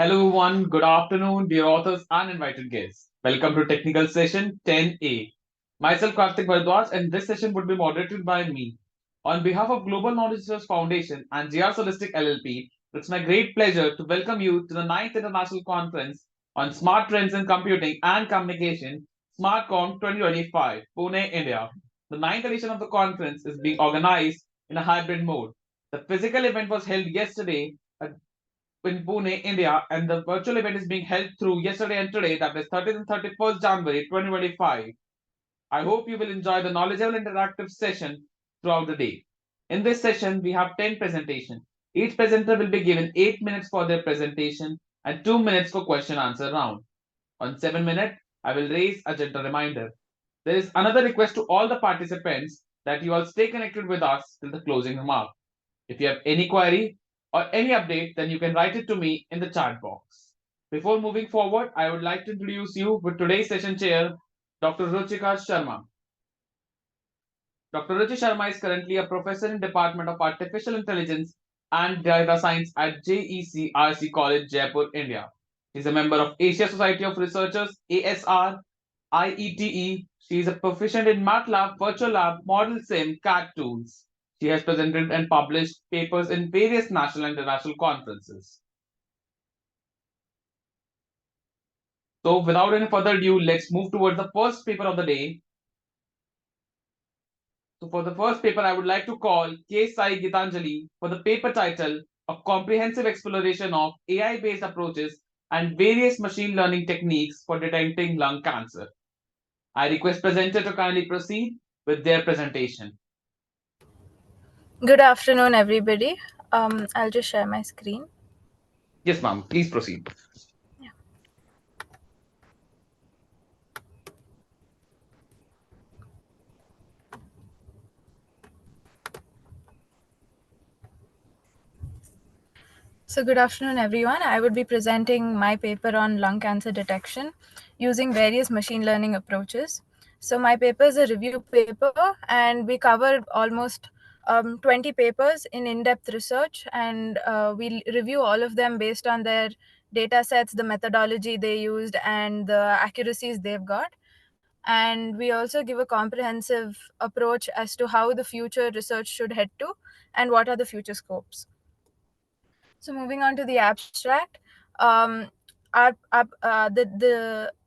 Hello, everyone. Good afternoon, dear authors and invited guests. Welcome to Technical Session 10A. Myself, Karthik Bharadwaj, and this session would be moderated by me. On behalf of Global Knowledge Research Foundation and GR Solistic LLP, it's my great pleasure to welcome you to the 9th International Conference on Smart Trends in Computing and Communication, SMARTCOM 2025, Pune, India. The ninth edition of the conference is being organized in a hybrid mode. The physical event was held yesterday in Pune, India, and the virtual event is being held through yesterday and today, that is 30th and 31st January 2025. I hope you will enjoy the knowledgeable interactive session throughout the day. In this session, we have 10 presentations. Each presenter will be given 8 minutes for their presentation and 2 minutes for question answer round. On 7 minutes, I will raise a gentle reminder. There is another request to all the participants that you all stay connected with us till the closing remark. If you have any query or any update, then you can write it to me in the chat box. Before moving forward, I would like to introduce you with today's session chair, Dr. Ruchika Sharma. Dr. Ruchi Sharma is currently a professor in Department of Artificial Intelligence and Data Science at JECRC College, Jaipur, India. She is a member of Asia Society of Researchers, ASR, IETE. She is a proficient in MATLAB, Virtual Lab, Model Sim, CAD tools. She has presented and published papers in various national and international conferences. So, without any further ado, let's move towards the first paper of the day. So, for the first paper, I would like to call K. Sai Gitanjali for the paper title A Comprehensive Exploration of AI based Approaches and Various Machine Learning Techniques for Detecting Lung Cancer. I request presenter to kindly proceed with their presentation. Good afternoon, everybody. I'll just share my screen. Yes, ma'am. Please proceed. Yeah. So, good afternoon, everyone. I would be presenting my paper on lung cancer detection using various machine learning approaches. So, my paper is a review paper, and we covered almost 20 papers in depth research, and we'll review all of them based on their data sets, the methodology they used, and the accuracies they've got. And we also give a comprehensive approach as to how the future research should head to and what are the future scopes. So moving on to the abstract, the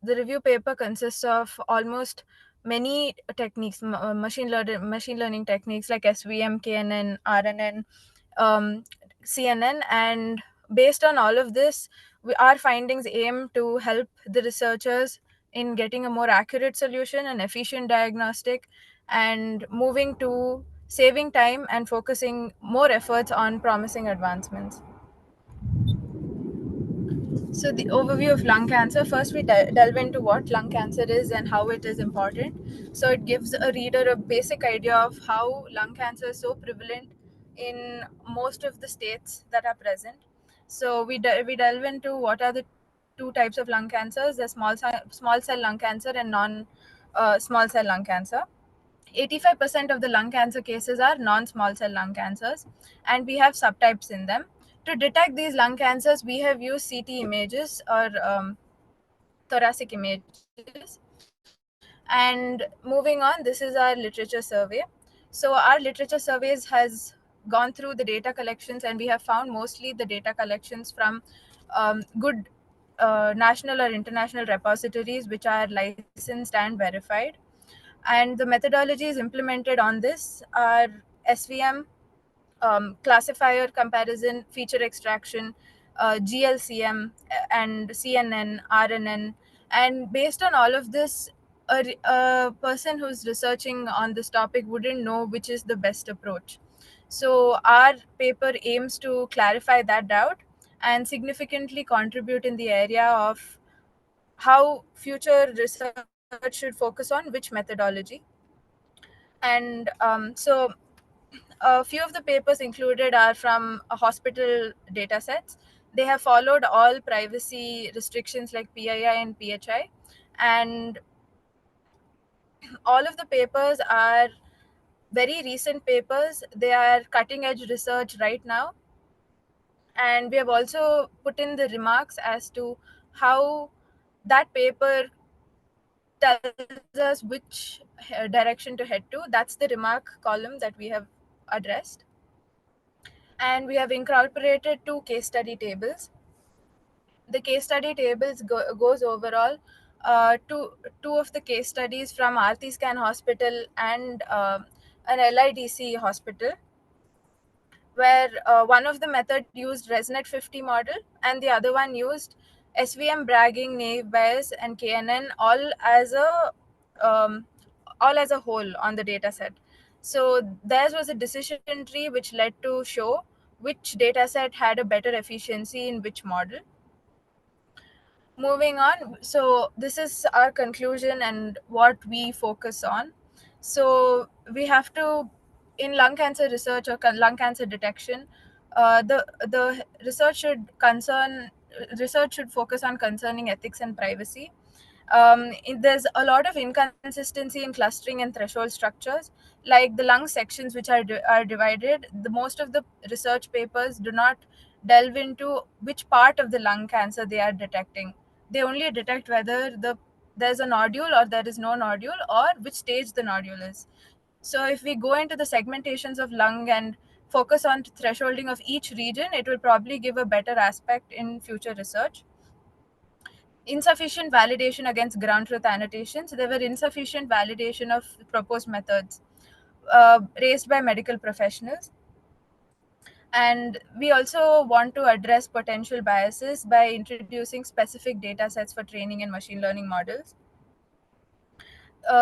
review paper consists of almost many techniques, machine learning techniques like SVM, KNN, RNN, CNN, and based on all of this, our findings aim to help the researchers in getting a more accurate solution and efficient diagnostic, and moving to saving time and focusing more efforts on promising advancements. So, the overview of lung cancer, first we delve into what lung cancer is and how it is important. So, it gives a reader a basic idea of how lung cancer is so prevalent in most of the states that are present. So, we delve into what are the two types of lung cancers: the small cell lung cancer and non small cell lung cancer. 85% of the lung cancer cases are non-small cell lung cancers, and we have subtypes in them. To detect these lung cancers, we have used CT images or thoracic images. And moving on, this is our literature survey. So our literature surveys has gone through the data collections, and we have found mostly the data collections from good national or international repositories which are licensed and verified. And the methodologies implemented on this are SVM, classifier comparison, feature extraction, GLCM, and CNN, RNN. And based on all of this, a person who's researching on this topic wouldn't know which is the best approach. So, our paper aims to clarify that doubt and significantly contribute in the area of how future research should focus on which methodology. And a few of the papers included are from hospital data sets. They have followed all privacy restrictions like PII and PHI, and all of the papers are very recent papers. They are cutting edge research right now, And we have also put in the remarks as to how that paper tells us which direction to head to. That's the remark column that we have addressed. And we have incorporated two case study tables. The case study tables goes overall two of the case studies from Aarti Scan Hospital and an LIDC hospital, where one of the method used ResNet 50 model and the other one used SVM bragging, naive Bayes, and KNN um, all as a whole on the data set. So theirs was a decision tree which led to show which data set had a better efficiency in which model. Moving on, so this is our conclusion and what we focus on. So we have to, in lung cancer research or lung cancer detection, the research should focus on concerning ethics and privacy. There's a lot of inconsistency in clustering and threshold structures, like the lung sections which are divided. The most of the research papers do not delve into which part of the lung cancer they are detecting. They only detect whether there's a nodule or there is no nodule, or which stage the nodule is. So if we go into the segmentations of lung and focus on thresholding of each region, it will probably give a better aspect in future research. Insufficient validation against ground truth annotations. There were insufficient validation of proposed methods raised by medical professionals. And we also want to address potential biases by introducing specific data sets for training and machine learning models.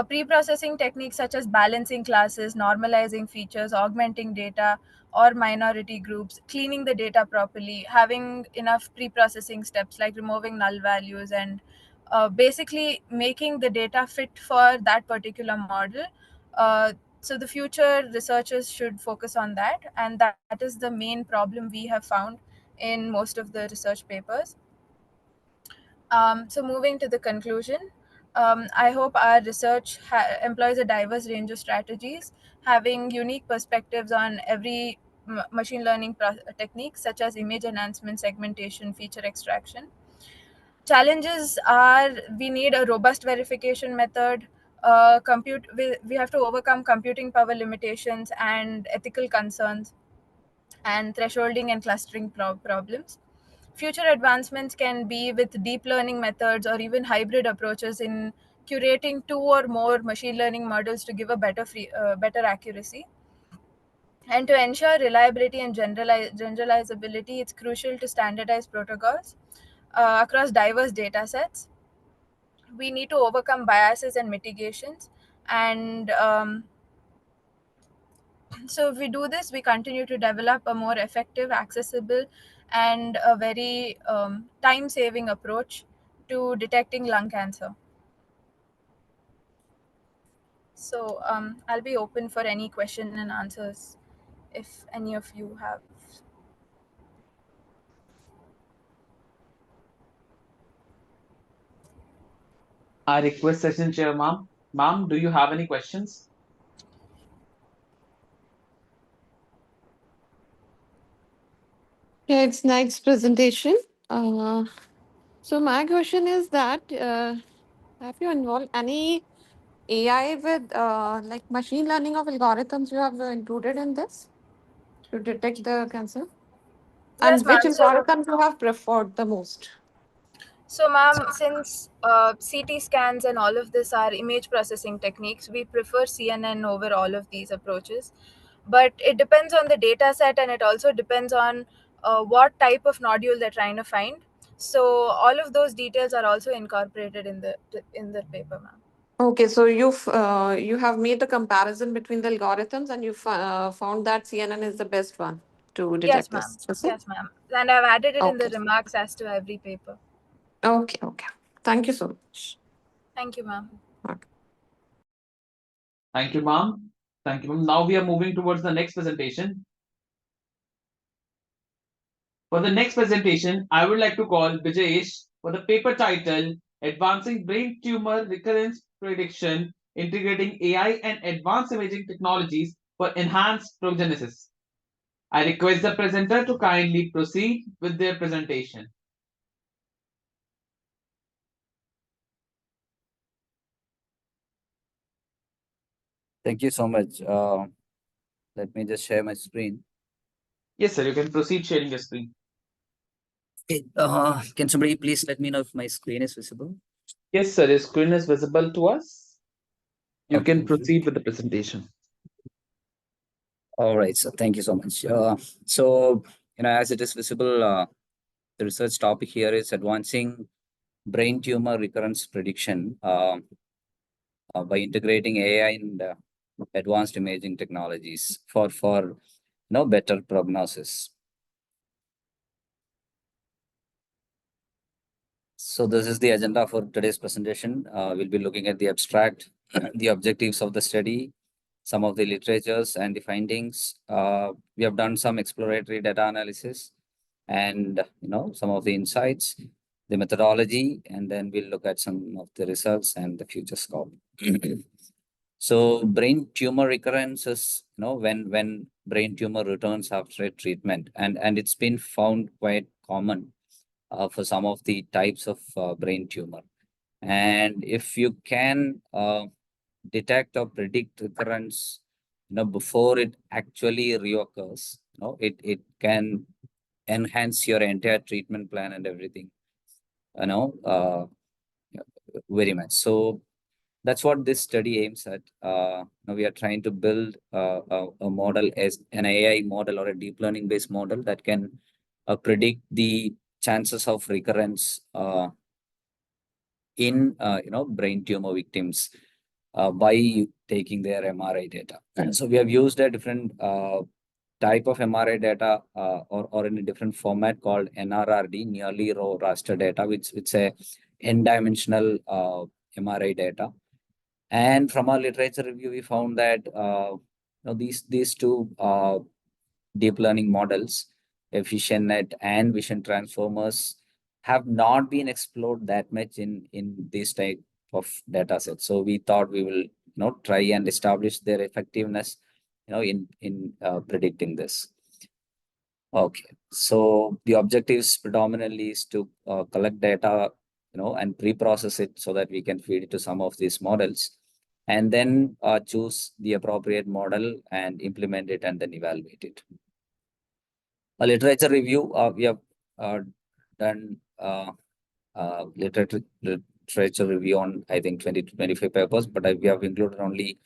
Pre-processing techniques such as balancing classes, normalizing features, augmenting data or minority groups, cleaning the data properly, having enough pre-processing steps like removing null values, and basically making the data fit for that particular model. So the future researchers should focus on that, and that is the main problem we have found in most of the research papers. So moving to the conclusion, I hope our research employs a diverse range of strategies, having unique perspectives on every machine learning techniques such as image enhancement, segmentation, feature extraction. Challenges are we need a robust verification method. We have to overcome computing power limitations and ethical concerns and thresholding and clustering problems. Future advancements can be with deep learning methods or even hybrid approaches in curating two or more machine learning models to give a better accuracy. And to ensure reliability and generalizability, it's crucial to standardize protocols across diverse data sets. We need to overcome biases and mitigations. And so if we do this, we continue to develop a more effective, accessible, and a very time saving approach to detecting lung cancer. So I'll be open for any question and answers if any of you have. I request session chair, ma'am. Ma'am, do you have any questions? Yeah, it's nice presentation. Uh, so my question is that have you involved any AI with like machine learning of algorithms you have included in this to detect the cancer? Yes, And which ma'am. algorithms you have preferred the most? Ma'am, since CT scans and all of this are image processing techniques, we prefer CNN over all of these approaches. But it depends on the data set, and it also depends on what type of nodule they're trying to find. So all of those details are also incorporated in the paper, ma'am. Okay, so you have made the comparison between the algorithms and you found that CNN is the best one to Yes, detect ma'am. this. Is it? Yes, ma'am. And I've added it in the Okay. remarks as to every paper. Okay. Okay. Thank you so much. Thank you, ma'am. Okay. Thank you, ma'am. Thank you, ma'am. Now we are moving towards the next presentation. For the next presentation, I would like to call Vijayesh for the paper title Advancing Brain Tumor Recurrence Prediction, Integrating AI and Advanced Imaging Technologies for Enhanced Prognosis. I request the presenter to kindly proceed with their presentation. Thank you so much. Let me just share my screen. Yes, sir, you can proceed sharing your screen. Okay, can somebody please let me know if my screen is visible? Yes, sir, your screen is visible to us. You Okay. can proceed with the presentation. All right. So thank you so much. As it is visible, the research topic here is advancing brain tumor recurrence prediction by integrating AI and advanced imaging technologies for better prognosis. So this is the agenda for today's presentation. We'll be looking at the abstract, the objectives of the study, some of the literatures and the findings. We have done some exploratory data analysis and some of the insights, the methodology, and then we'll look at some of the results and the future scope. So brain tumor recurrence is when brain tumor returns after a treatment, and it's been found quite common for some of the types of brain tumor. And if you can detect or predict recurrence, before it actually reoccurs, it can enhance your entire treatment plan and everything, you know, uh, very much. So that's what this study aims at. Now we are trying to build a model as an AI model or a deep learning based model that can predict the chances of recurrence in brain tumor victims by taking their MRI data. And so we have used a different type of MRI data or in a different format called NRRD, nearly raw raster data, which it's a n-dimensional MRI data. And from our literature review, we found that these two deep learning models, EfficientNet and Vision Transformers, have not been explored that much in this type of data set. So we thought we will try and establish their effectiveness in predicting this. Okay, so the objectives predominantly is to collect data, and pre-process it so that we can feed it to some of these models, and then choose the appropriate model and implement it and then evaluate it. A literature review, we have done literature review on, I think, 20 to 25 papers, but we have included only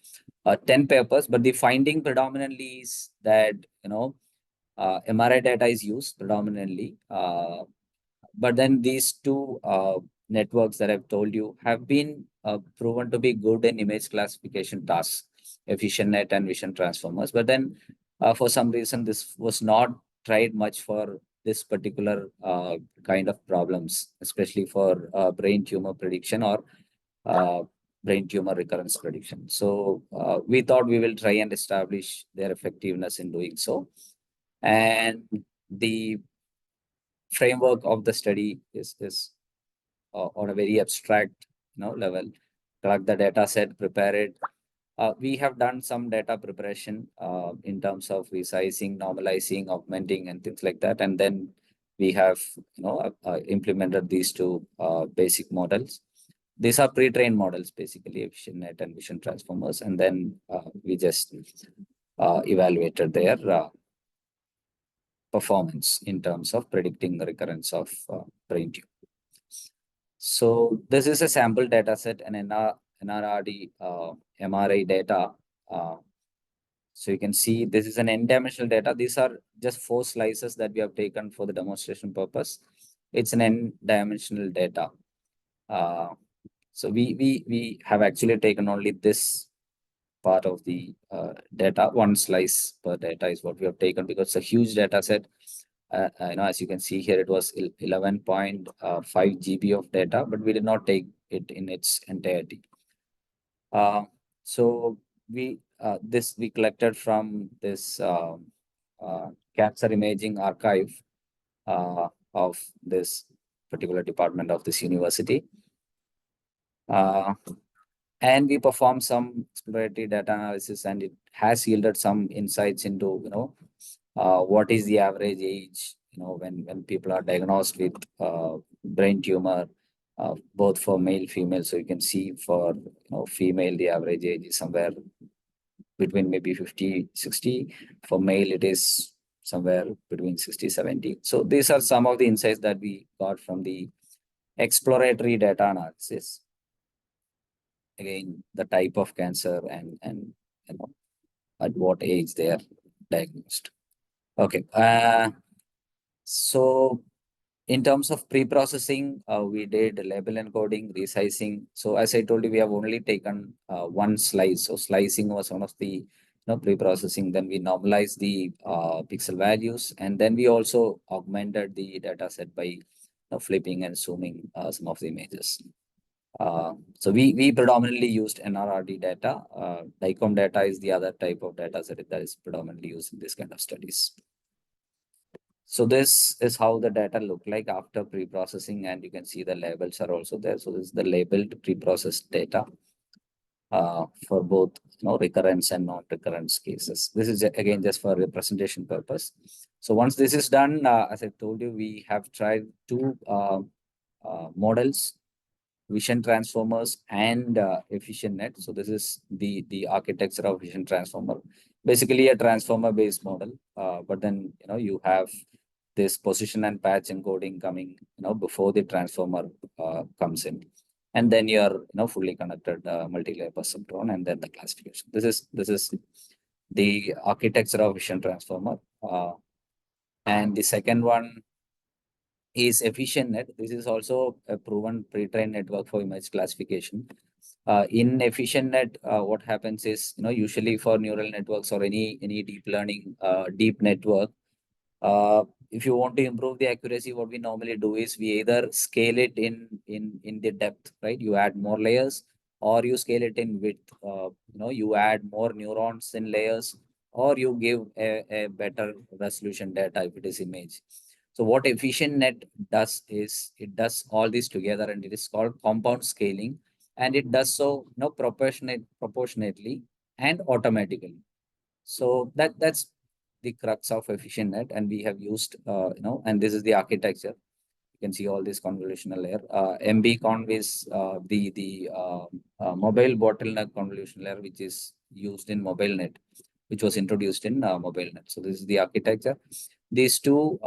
10 papers. But the finding predominantly is that, MRI data is used predominantly. But then these two networks that I've told you have been proven to be good in image classification tasks, EfficientNet and Vision Transformers. But then for some reason, this was not tried much for this particular kind of problems, especially for brain tumor prediction or brain tumor recurrence prediction. So we thought we will try and establish their effectiveness in doing so. And the framework of the study is on a very abstract level. Collect the data set, prepare it. We have done some data preparation in terms of resizing, normalizing, augmenting, and things like that. And then we have implemented these two basic models. These are pre-trained models, basically, EfficientNet and Vision Transformers. And then we just evaluated their performance in terms of predicting the recurrence of brain tumor. So this is a sample data set and NRRD MRI data. So you can see this is an n-dimensional data. These are just 4 slices that we have taken for the demonstration purpose. It's an n-dimensional data. So we have actually taken only this part of the data. 1 slice per data is what we have taken because it's a huge data set. As you can see here, it was 11.5 GB of data, but we did not take it in its entirety. So we collected from this cancer imaging archive of this particular department of this university. And we performed some exploratory data analysis, and it has yielded some insights into what is the average age, when people are diagnosed with brain tumor, both for male, female. So you can see for female, the average age is somewhere between maybe 50, 60. For male, it is somewhere between 60, 70. So these are some of the insights that we got from the exploratory data analysis. Again, the type of cancer and at what age they are diagnosed. Okay. So in terms of pre-processing, we did label encoding, resizing. So as I told you, we have only taken one slice. So slicing was one of the pre-processing. Then we normalized the pixel values, and then we also augmented the data set by flipping and zooming some of the images. So we predominantly used NRRD data. DICOM data is the other type of data set that is predominantly used in this kind of studies. So this is how the data look like after pre-processing, and you can see the labels are also there. So this is the labeled pre-processed data for both recurrence and non-recurrence cases. This is again just for representation purpose. So once this is done, as I told you, we have tried two models, vision transformers and efficient net. So this is the architecture of vision transformer, basically a transformer based model, but then you have this position and patch encoding coming before the transformer comes in, and then your fully connected multi-layer perceptron, and then the classification. This is the architecture of vision transformer, and the second one is efficient net. This is also a proven pre-trained network for image classification. In efficient net, what happens is, usually for neural networks or any deep learning, deep network, if you want to improve the accuracy, what we normally do is we either scale it in the depth, right? You add more layers, or you scale it in width. You add more neurons in layers, or you give a better resolution data if it is image. So what efficient net does is it does all this together, and it is called compound scaling, and it does so proportionately and automatically. So that's the crux of efficient net, and we have used and this is the architecture. You can see all this convolutional layer. MB-conv is the mobile bottleneck convolution layer, which is used in mobile net, which was introduced in mobile net. So this is the architecture. These two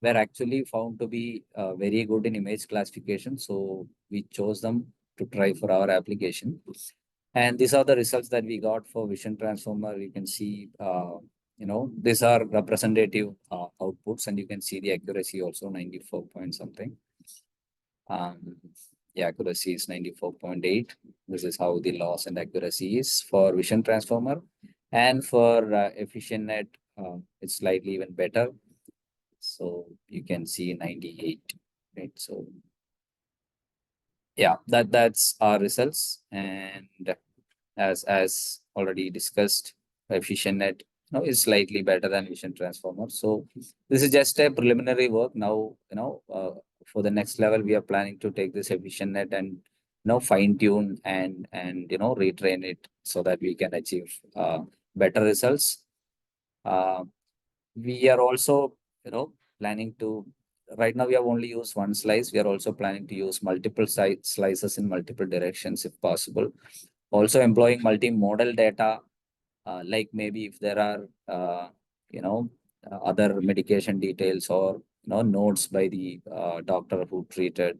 were actually found to be very good in image classification, so we chose them to try for our application. And these are the results that we got for vision transformer. You can see, these are representative outputs, and you can see the accuracy also 94 point something. The accuracy is 94.8. This is how the loss and accuracy is for vision transformer. And for efficient net, it's slightly even better. So you can see 98, right? So yeah, that's our results. And as already discussed, efficient net is slightly better than vision transformer. So this is just a preliminary work. Now, for the next level, we are planning to take this efficient net and fine tune and retrain it so that we can achieve better results. We are also planning to, right now we have only used one slice. We are also planning to use multiple slices in multiple directions if possible. Also employing multimodal data, like maybe if there are other medication details or notes by the doctor who treated,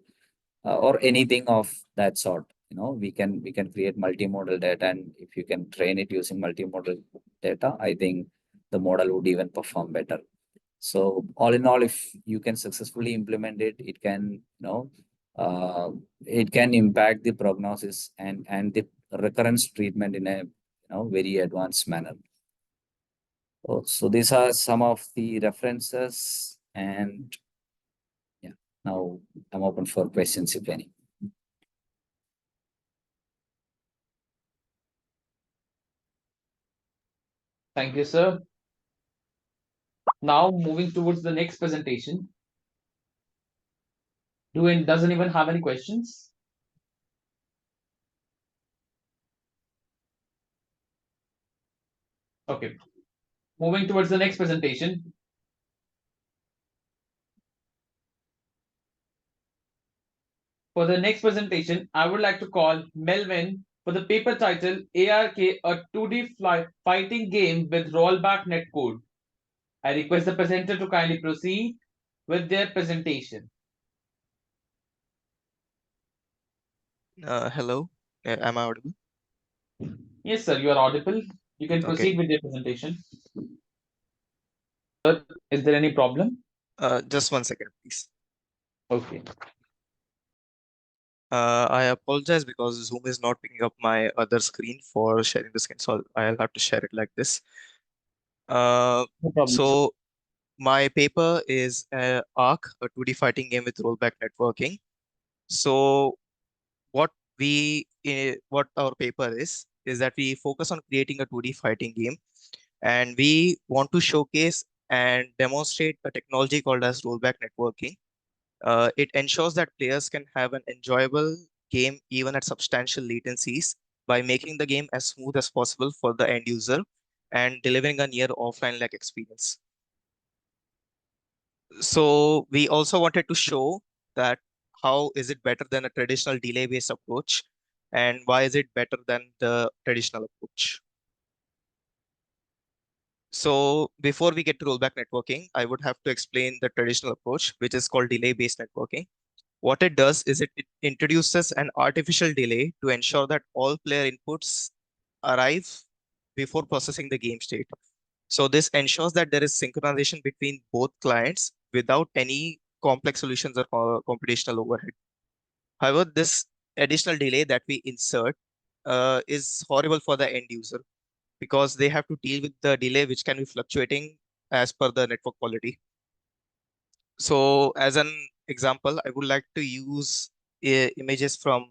or anything of that sort. We can create multimodal data, and if you can train it using multimodal data, I think the model would even perform better. So all in all, if you can successfully implement it, it can impact the prognosis and the recurrence treatment in a very advanced manner. So these are some of the references, and yeah, now I'm open for questions if any. Thank you, sir. Now moving towards the next presentation. Does anyone have any questions? Okay. Moving towards the next presentation. For the next presentation, I would like to call Melvin for the paper title ARK, a 2D fighting game with rollback netcode. I request the presenter to kindly proceed with their presentation. Hello, am I audible? Yes, sir, you are audible. You can Okay. proceed with your presentation. Sir, is there any problem? Just 1 second, please. Okay. I apologize because Zoom is not picking up my other screen for sharing the screen, so I'll have to share it like this. No problem. So my paper is ARC, a 2D fighting game with rollback networking. So what what our paper is that we focus on creating a 2D fighting game, and we want to showcase and demonstrate a technology called as rollback networking. It ensures that players can have an enjoyable game even at substantial latencies by making the game as smooth as possible for the end user and delivering a near offline-like experience. So we also wanted to show that how is it better than a traditional delay-based approach, and why is it better than the traditional approach. So before we get to rollback networking, I would have to explain the traditional approach, which is called delay-based networking. What it does is it introduces an artificial delay to ensure that all player inputs arrive before processing the game state. So this ensures that there is synchronization between both clients without any complex solutions or computational overhead. However, this additional delay that we insert is horrible for the end user because they have to deal with the delay which can be fluctuating as per the network quality. So as an example, I would like to use images from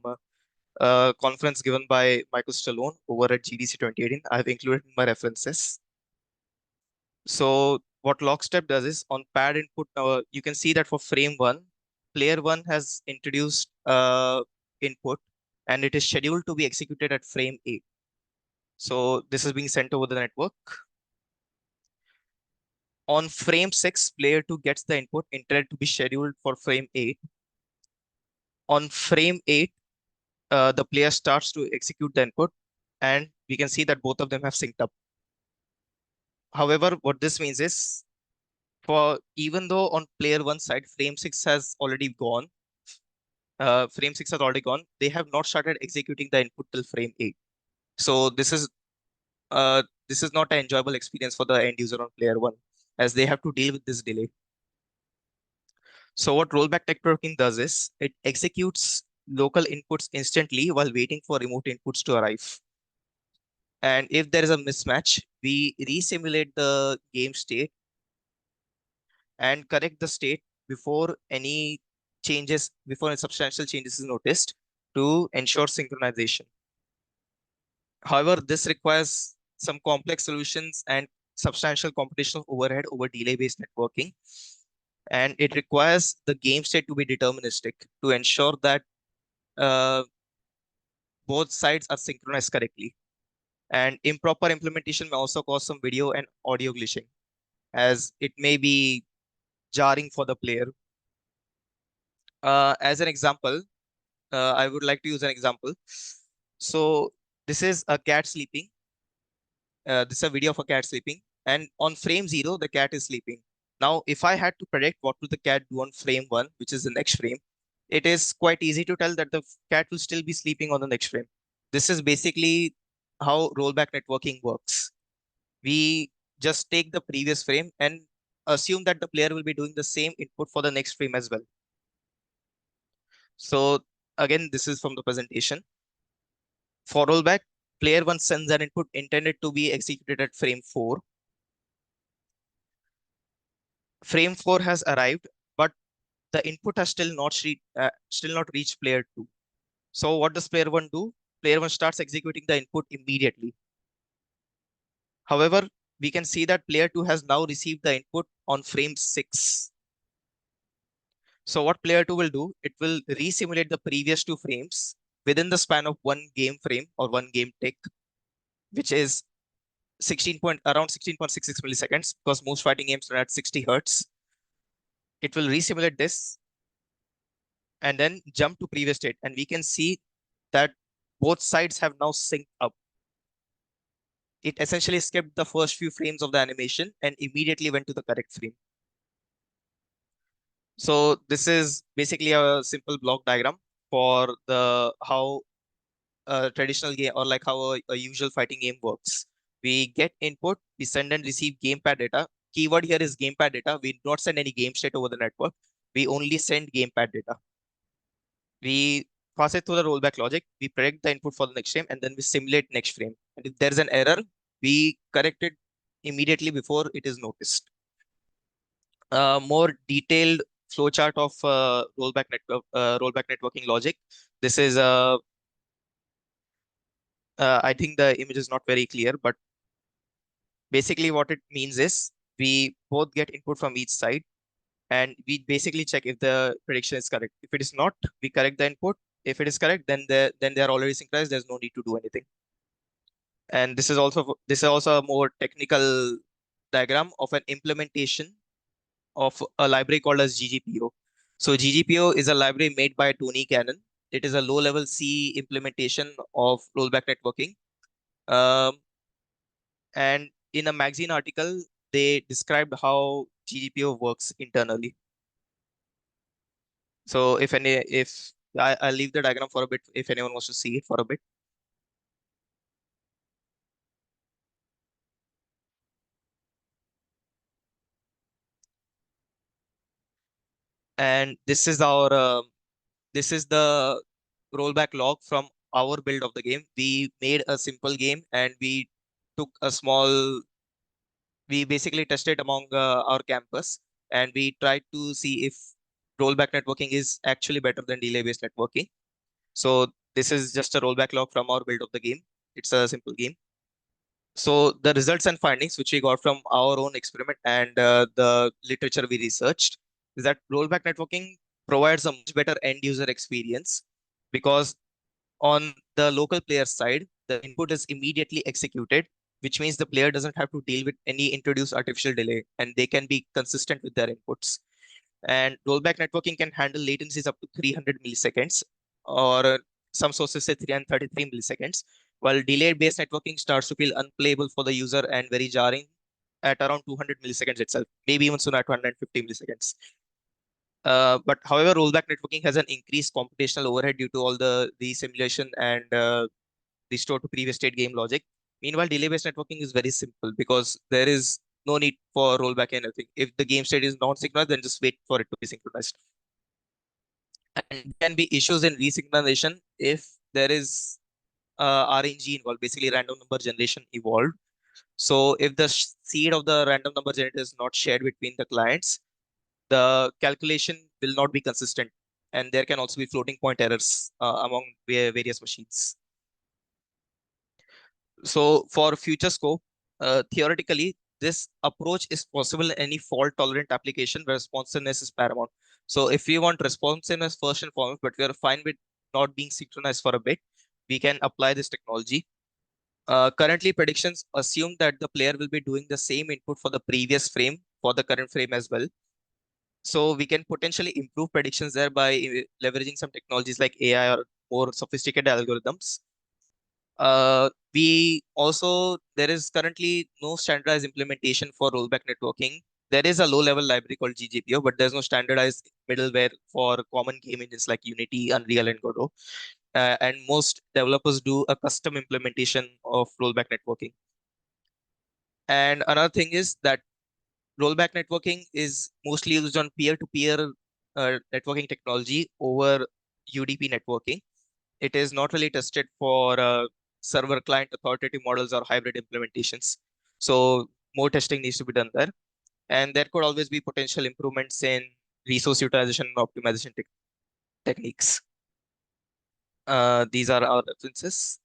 a conference given by Michael Stallone over at GDC 2018. I've included in my references. So what Lockstep does is on pad input, you can see that for frame one, player one has introduced input and it is scheduled to be executed at frame 8. So this is being sent over the network. On frame 6, player 2 gets the input intended to be scheduled for frame 8. On frame 8, the player starts to execute the input, and we can see that both of them have synced up. However, what this means is, for even though on player one side, frame 6 has already gone, they have not started executing the input till frame 8. So this is not an enjoyable experience for the end user on player one, as they have to deal with this delay. So what rollback networking does is it executes local inputs instantly while waiting for remote inputs to arrive. And if there is a mismatch, we resimulate the game state and correct the state before any substantial changes is noticed to ensure synchronization. However, this requires some complex solutions and substantial computational overhead over delay-based networking. And it requires the game state to be deterministic to ensure that both sides are synchronized correctly. And improper implementation may also cause some video and audio glitching, as it may be jarring for the player. As an example, I would like to use an example. So this is a cat sleeping. This is a video of a cat sleeping. And on frame 0, the cat is sleeping. Now, if I had to predict what will the cat do on frame 1, which is the next frame, it is quite easy to tell that the cat will still be sleeping on the next frame. This is basically how rollback networking works. We just take the previous frame and assume that the player will be doing the same input for the next frame as well. So again, this is from the presentation. For rollback, player 1 sends an input intended to be executed at frame 4. Frame 4 has arrived, but the input has still not reached player 2. So what does player 1 do? Player 1 starts executing the input immediately. However, we can see that player 2 has now received the input on frame 6. So what player 2 will do, it will resimulate the previous 2 frames within the span of one game frame or one game tick, which is around 16.66 milliseconds, because most fighting games run at 60 hertz. It will resimulate this and then jump to previous state, and we can see that both sides have now synced up. It essentially skipped the first few frames of the animation and immediately went to the correct frame. So this is basically a simple block diagram for the how a traditional game, or like how a usual fighting game works. We get input, we send and receive gamepad data. Keyword here is gamepad data. We do not send any game state over the network. We only send gamepad data. We pass it through the rollback logic. We predict the input for the next frame, and then we simulate next frame. And if there's an error, we correct it immediately before it is noticed. More detailed flowchart of rollback networking logic. This is I think the image is not very clear, but basically what it means is we both get input from each side, and we basically check if the prediction is correct. If it is not, we correct the input. If it is correct, then they are already synchronized. There's no need to do anything. And this is also a more technical diagram of an implementation of a library called as GGPO. So GGPO is a library made by Tony Cannon. It is a low-level C implementation of rollback networking. Um, and in a magazine article, they described how GGPO works internally. So if I'll leave the diagram for a bit if anyone wants to see it for a bit. And this is the rollback log from our build of the game. We made a simple game, and we took a small. We basically tested among our campus, and we tried to see if rollback networking is actually better than delay-based networking. So this is just a rollback log from our build of the game. It's a simple game. So the results and findings which we got from our own experiment and the literature we researched is that rollback networking provides a much better end user experience, because on the local player side, the input is immediately executed, which means the player doesn't have to deal with any introduced artificial delay, and they can be consistent with their inputs. And rollback networking can handle latencies up to 300 milliseconds, or some sources say 333 milliseconds, while delay-based networking starts to feel unplayable for the user and very jarring at around 200 milliseconds itself, maybe even sooner at 250 milliseconds. But however, rollback networking has an increased computational overhead due to all the simulation and restore to previous state game logic. Meanwhile, delay-based networking is very simple because there is no need for rollback anything. If the game state is non-synchronized, then just wait for it to be synchronized. And there can be issues in resynchronization if there is RNG involved, basically random number generation involved. So if the seed of the random number generator is not shared between the clients, the calculation will not be consistent, and there can also be floating point errors among various machines. So for future scope, theoretically, this approach is possible in any fault tolerant application where responsiveness is paramount. So if we want responsiveness first and foremost, but we are fine with not being synchronized for a bit, we can apply this technology. Currently, predictions assume that the player will be doing the same input for the previous frame for the current frame as well. So we can potentially improve predictions there by leveraging some technologies like AI or more sophisticated algorithms. There is currently no standardized implementation for rollback networking. There is a low-level library called GGPO, but there's no standardized middleware for common game engines like Unity, Unreal, and Godot. And most developers do a custom implementation of rollback networking. And another thing is that rollback networking is mostly used on peer-to-peer networking technology over UDP networking. It is not really tested for server client authoritative models or hybrid implementations. So more testing needs to be done there. And there could always be potential improvements in resource utilization and optimization techniques. These are our references.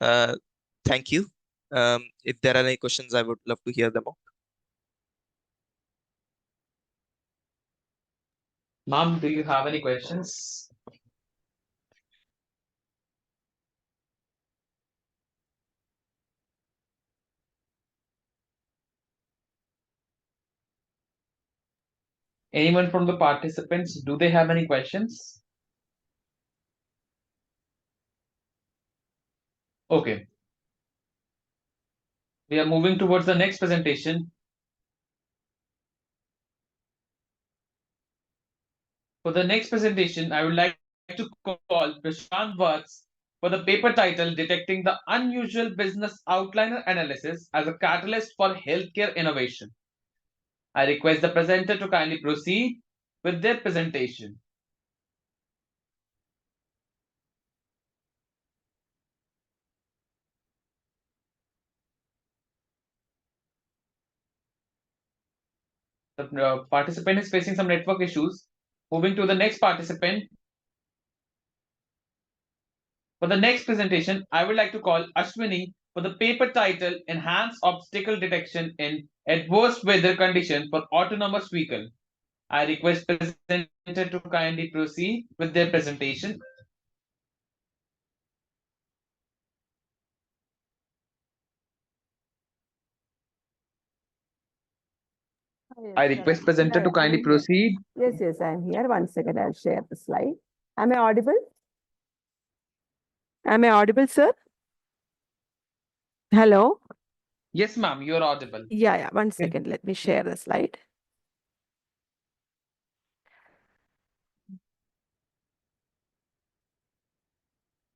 Thank you. If there are any questions, I would love to hear them out. Ma'am, do you have any questions? Yes, I have. So, what is the difference between rollback networking and delay-based networking? Anyone from the participants, do they have any questions? Okay. We are moving towards the next presentation. For the next presentation, I would like to call Prashant Vats for the paper title Detecting the Unusual Business Outliner Analysis as a Catalyst for Healthcare Innovation. I request the presenter to kindly proceed with their presentation. The participant is facing some network issues. Moving to the next participant. For the next presentation, I would like to call Ashwini for the paper title Enhanced Obstacle Detection in Adverse Weather Condition for Autonomous Vehicle. I request presenter to kindly proceed with their presentation. I request presenter to kindly proceed. Yes, I am here. One second, I'll share the slide. Am I audible? Am I audible, sir? Hello? Yes, ma'am, you're audible. Yeah. One second, let me share the slide.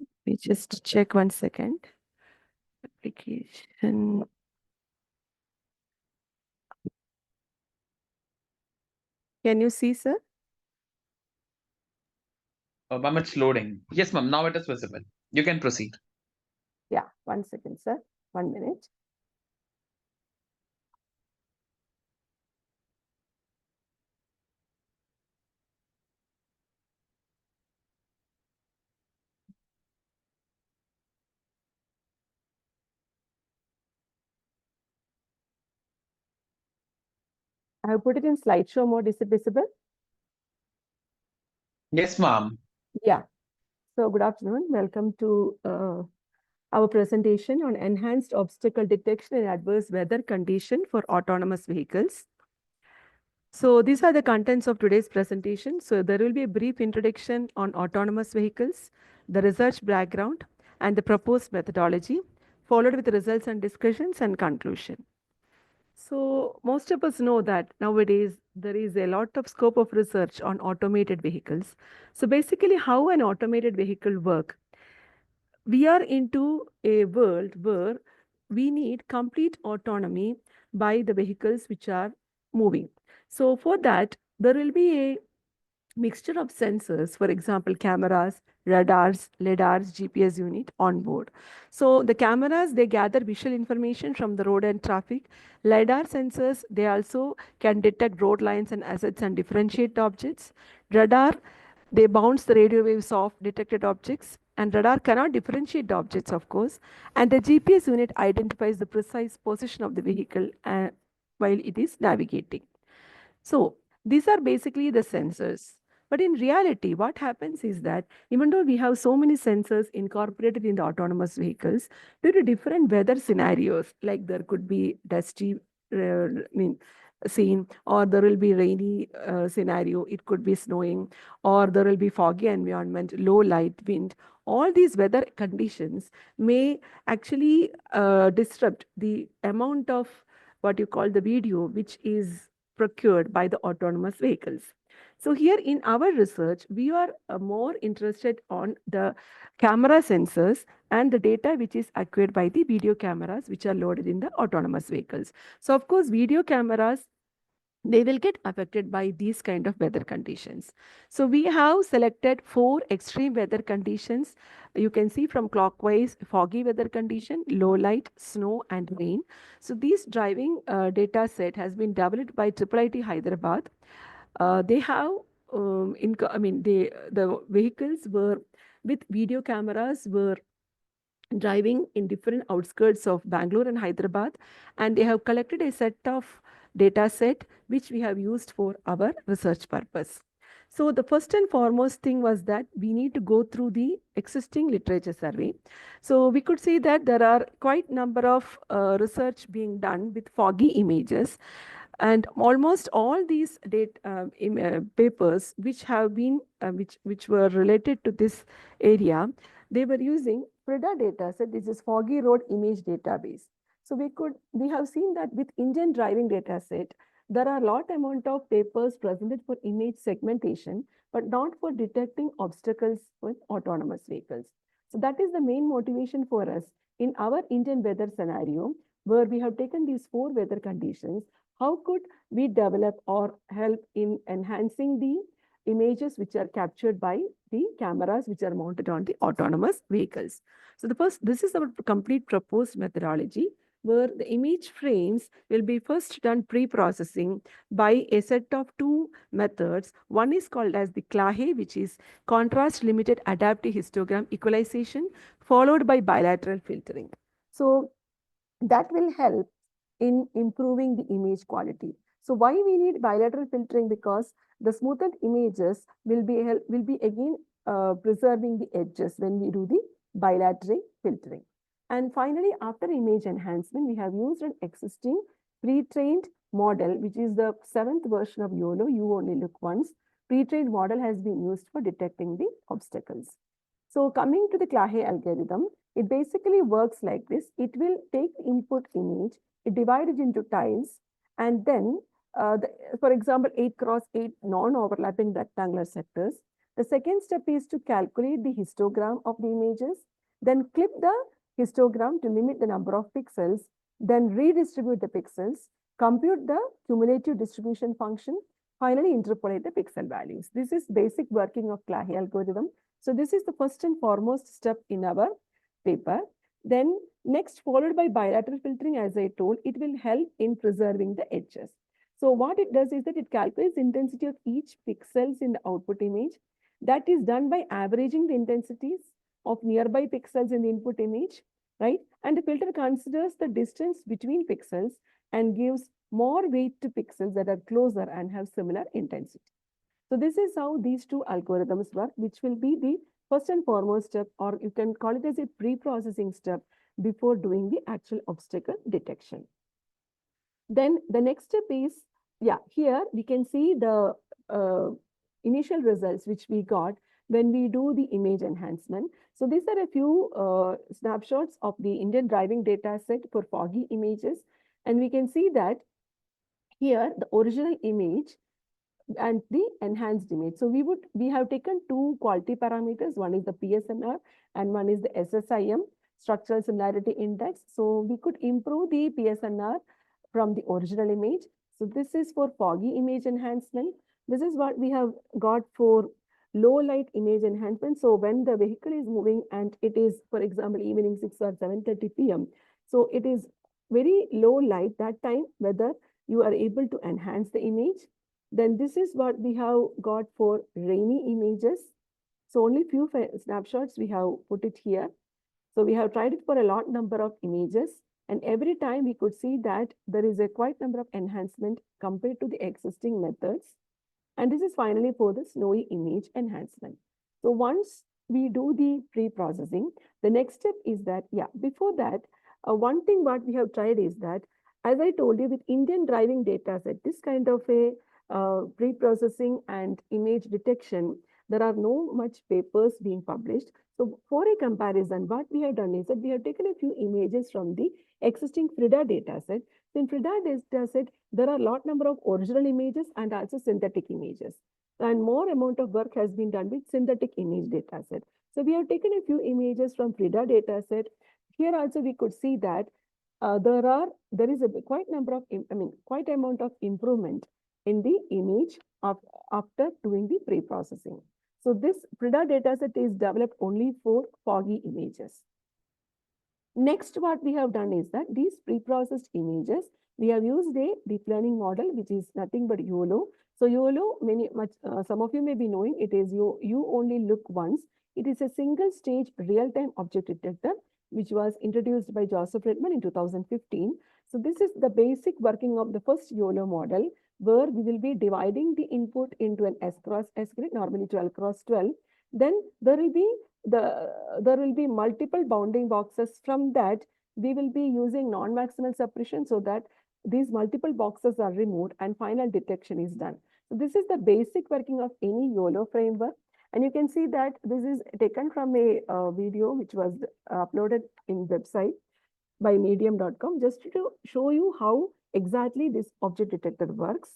Let me just check 1 second. Application. Can you see, sir? Ma'am, it's loading. Yes, ma'am, now it is visible. You can proceed. Yeah, 1 second, sir. 1 minute. I have put it in slideshow mode. Is it visible? Yes, ma'am. Yeah. So good afternoon. Welcome to our presentation on enhanced obstacle detection in adverse weather condition for autonomous vehicles. So these are the contents of today's presentation. So there will be a brief introduction on autonomous vehicles, the research background, and the proposed methodology, followed with results and discussions and conclusion. So most of us know that nowadays there is a lot of scope of research on automated vehicles. So basically how an automated vehicle works. We are into a world where we need complete autonomy by the vehicles which are moving. So for that, there will be a mixture of sensors, for example, cameras, radars, LiDARs, GPS unit on board. So the cameras, they gather visual information from the road and traffic. LiDAR sensors, they also can detect road lines and assets and differentiate objects. Radar, they bounce the radio waves of detected objects, and radar cannot differentiate the objects, of course. And the GPS unit identifies the precise position of the vehicle while it is navigating. So these are basically the sensors. But in reality, what happens is that even though we have so many sensors incorporated in the autonomous vehicles, due to different weather scenarios, like there could be dusty, scene, or there will be rainy scenario, it could be snowing, or there will be foggy environment, low light, wind. All these weather conditions may actually disrupt the amount of what you call the video, which is procured by the autonomous vehicles. So here in our research, we are more interested on the camera sensors and the data which is acquired by the video cameras which are loaded in the autonomous vehicles. So of course, video cameras, they will get affected by these kind of weather conditions. So we have selected 4 extreme weather conditions. You can see from clockwise: foggy weather condition, low light, snow, and rain. So this driving data set has been developed by IIIT Hyderabad. They have, the vehicles were with video cameras were driving in different outskirts of Bangalore and Hyderabad, and they have collected a set of data set which we have used for our research purpose. So the first and foremost thing was that we need to go through the existing literature survey. So we could see that there are quite number of research being done with foggy images. And almost all these papers which have been which were related to this area, they were using FRIDA data set. This is Foggy Road Image Database. So we have seen that with Indian driving data set, there are a lot amount of papers presented for image segmentation, but not for detecting obstacles with autonomous vehicles. So that is the main motivation for us in our Indian weather scenario, where we have taken these 4 weather conditions. How could we develop or help in enhancing the images which are captured by the cameras which are mounted on the autonomous vehicles? So this is our complete proposed methodology, where the image frames will be first done pre-processing by a set of 2 methods. One is called as the CLAHE, which is contrast limited adaptive histogram equalization, followed by bilateral filtering. So that will help in improving the image quality. So why we need bilateral filtering? Because the smoothed images will be again preserving the edges when we do the bilateral filtering. And finally, after image enhancement, we have used an existing pre-trained model, which is the 7th version of YOLO, You Only Look Once. Pre-trained model has been used for detecting the obstacles. So coming to the CLAHE algorithm, it basically works like this. It will take the input image, it divides it into tiles, and then, for example, 8 cross 8 non-overlapping rectangular sectors. The second step is to calculate the histogram of the images, then clip the histogram to limit the number of pixels, then redistribute the pixels, compute the cumulative distribution function, finally interpolate the pixel values. This is basic working of CLAHE algorithm. So this is the first and foremost step in our paper. Then next, followed by bilateral filtering, as I told, it will help in preserving the edges. So what it does is that it calculates intensity of each pixels in the output image. That is done by averaging the intensities of nearby pixels in the input image, right? And the filter considers the distance between pixels and gives more weight to pixels that are closer and have similar intensity. So this is how these 2 algorithms work, which will be the first and foremost step, or you can call it as a pre-processing step before doing the actual obstacle detection. Then the next step is, here we can see the initial results which we got when we do the image enhancement. So these are a few snapshots of the Indian driving data set for foggy images. And we can see that here the original image and the enhanced image. So we have taken 2 quality parameters. One is the PSNR and one is the SSIM, structural similarity index. So we could improve the PSNR from the original image. So this is for foggy image enhancement. This is what we have got for low light image enhancement. So when the vehicle is moving and it is, for example, evening 6 or 7:30 p.m. So it is very low light that time, whether you are able to enhance the image. Then this is what we have got for rainy images. So only few snapshots we have put it here. So we have tried it for a lot number of images, and every time we could see that there is a quite number of enhancement compared to the existing methods. And this is finally for the snowy image enhancement. So once we do the pre-processing, the next step is that, before that, one thing what we have tried is that, as I told you, with Indian driving data set, this kind of a pre-processing and image detection, there are no much papers being published. So for a comparison, what we have done is that we have taken a few images from the existing FRIDA dataset. So in FRIDA dataset, there are a lot number of original images and also synthetic images. And more amount of work has been done with synthetic image dataset. So we have taken a few images from FRIDA dataset. Here also we could see that there is a quite amount of improvement in the image after doing the pre-processing. So this FRIDA dataset is developed only for foggy images. Next, what we have done is that these pre-processed images, we have used a deep learning model, which is nothing but YOLO. So YOLO, some of you may be knowing, it is you only look once. It is a single stage real-time object detector, which was introduced by Joseph Redman in 2015. So this is the basic working of the first YOLO model, where we will be dividing the input into an S cross S grid, normally 12 cross 12. Then there will be multiple bounding boxes. From that, we will be using non-maximal suppression so that these multiple boxes are removed and final detection is done. So this is the basic working of any YOLO framework. And you can see that this is taken from a video which was uploaded in website by medium.com, just to show you how exactly this object detector works.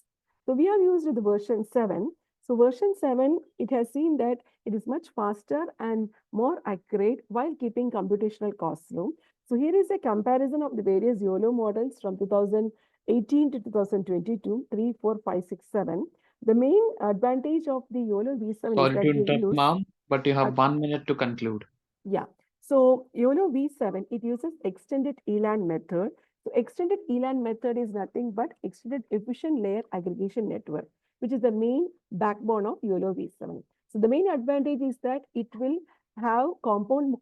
So we have used the version 7. So version 7, it has seen that it is much faster and more accurate while keeping computational costs low. So here is a comparison of the various YOLO models from 2018 to 2022, 3, 4, 5, 6, 7. The main advantage of the YOLO V7 is Sorry to that you interrupt, use, ma'am, but you have 1 minute to conclude. yeah. So YOLO V7, it uses extended ELAN method. So extended ELAN method is nothing but extended efficient layer aggregation network, which is the main backbone of YOLO V7. So the main advantage is that it will have compound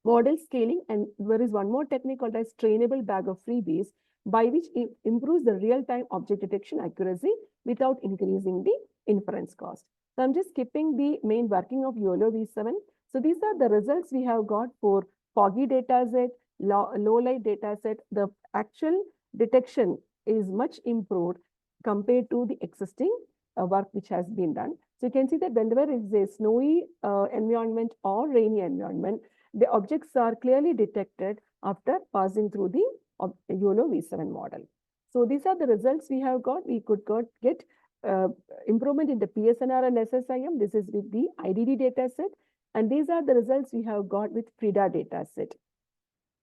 model scaling, and there is one more technique called as trainable bag of freebies, by which it improves the real-time object detection accuracy without increasing the inference cost. So I'm just skipping the main working of YOLO V7. So these are the results we have got for foggy dataset, low light dataset. The actual detection is much improved compared to the existing work which has been done. So you can see that whenever it is a snowy environment or rainy environment, the objects are clearly detected after passing through the YOLO V7 model. So these are the results we have got. We could get improvement in the PSNR and SSIM. This is with the IDD dataset. And these are the results we have got with FRIDA dataset.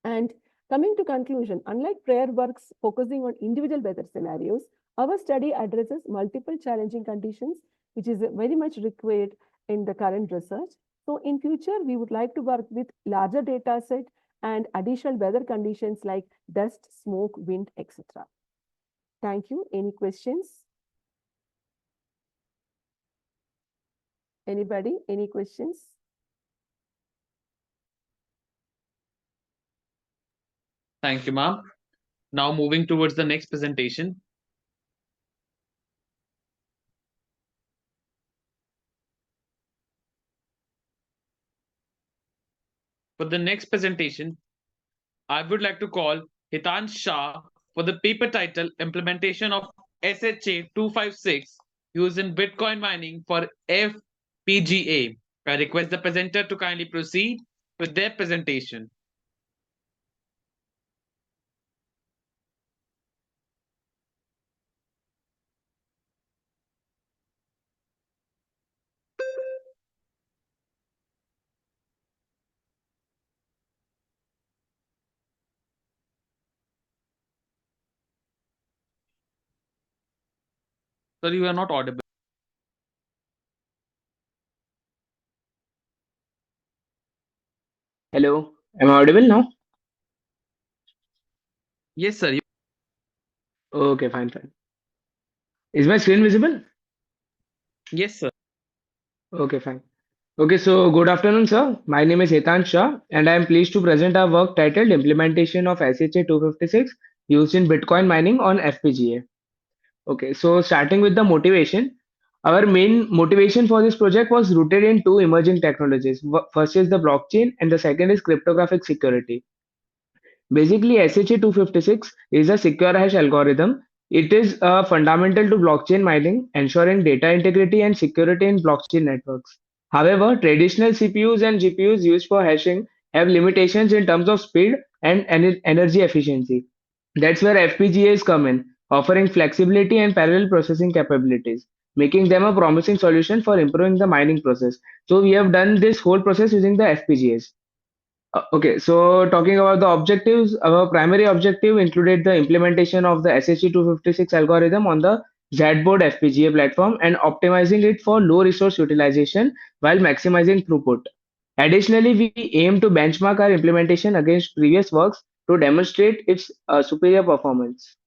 And coming to conclusion, unlike prior works focusing on individual weather scenarios, our study addresses multiple challenging conditions, which is very much required in the current research. So in future, we would like to work with larger data set and additional weather conditions like dust, smoke, wind, etc. Thank you. Any questions? Anybody? Any questions? Thank you, ma'am. Now moving towards the next presentation. For the next presentation, I would like to call Hitan Shah for the paper title Implementation of SHA 256 used in Bitcoin mining for FPGA. I request the presenter to kindly proceed with their presentation. Sir, you are not audible. Hello, am I audible now? Yes, sir. Okay, fine, fine. Is my screen visible? Yes, sir. Okay, fine. Okay, so good afternoon, sir. My name is Hetan Shah, and I am pleased to present our work titled Implementation of SHA 256 used in Bitcoin mining on FPGA. Okay, so starting with the motivation, our main motivation for this project was rooted in two emerging technologies. First is the blockchain, and the second is cryptographic security. Basically, SHA-256 is a secure hash algorithm. It is fundamental to blockchain mining, ensuring data integrity and security in blockchain networks. However, traditional CPUs and GPUs used for hashing have limitations in terms of speed and energy efficiency. That's where FPGAs come in, offering flexibility and parallel processing capabilities, making them a promising solution for improving the mining process. So we have done this whole process using the FPGAs. Okay, so talking about the objectives, our primary objective included the implementation of the SHE-256 algorithm on the Z-board FPGA platform and optimizing it for low resource utilization while maximizing throughput. Additionally, we aim to benchmark our implementation against previous works to demonstrate its superior performance.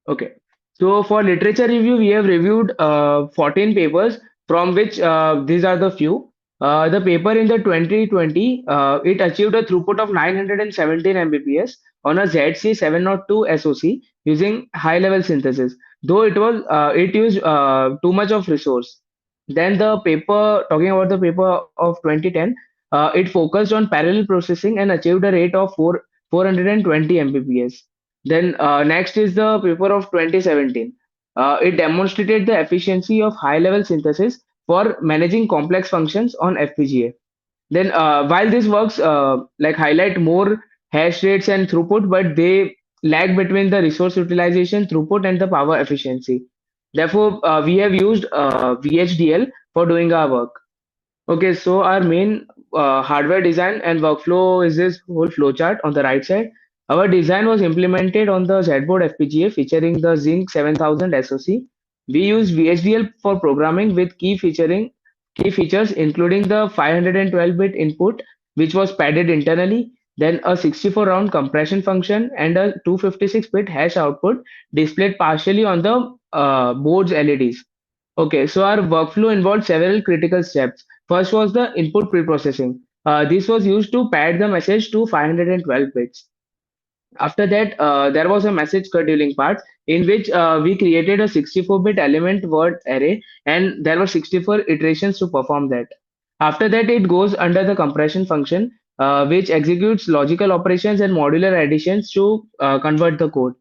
Okay. So for literature review, we have reviewed 14 papers, from which these are the few. The paper in the 2020, it achieved a throughput of 917 Mbps on a ZC702 SoC using high-level synthesis, though it used too much of resource. Then the paper, talking about the paper of 2010, it focused on parallel processing and achieved a rate of 420 Mbps. Then next is the paper of 2017. It demonstrated the efficiency of high-level synthesis for managing complex functions on FPGA. Then while these works like highlight more hash rates and throughput, but they lag between the resource utilization, throughput, and the power efficiency. Therefore, we have used VHDL for doing our work. Okay, so our main hardware design and workflow is this whole flowchart on the right side. Our design was implemented on the Z-board FPGA featuring the Zinc 7000 SoC. We use VHDL for programming with key features including the 512-bit input, which was padded internally, then a 64-round compression function and a 256-bit hash output displayed partially on the board's LEDs. Okay, so our workflow involved several critical steps. First was the input preprocessing. This was used to pad the message to 512 bits. After that, there was a message scheduling part in which we created a 64-bit element word array, and there were 64 iterations to perform that. After that, it goes under the compression function, which executes logical operations and modular additions to convert the code.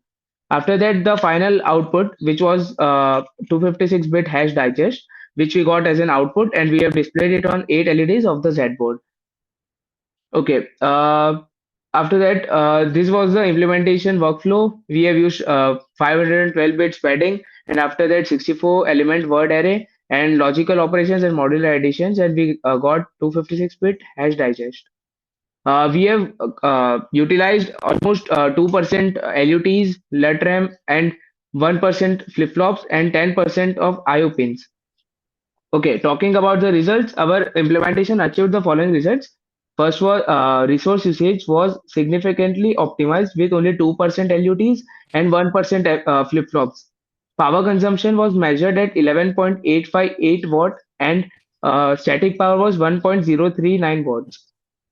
After that, the final output, which was 256-bit hash digest, which we got as an output, and we have displayed it on 8 LEDs of the Z board. Okay. After that, this was the implementation workflow. We have used 512 bits padding, and after that, 64 element word array and logical operations and modular additions, and we got 256-bit hash digest. We have utilized almost 2% LUTs, LUTRAM, and 1% flip-flops and 10% of IO pins. Okay, talking about the results, our implementation achieved the following results. First was resource usage was significantly optimized with only 2% LUTs and 1% flip-flops. Power consumption was measured at 11.858 watt and static power was 1.039 watts.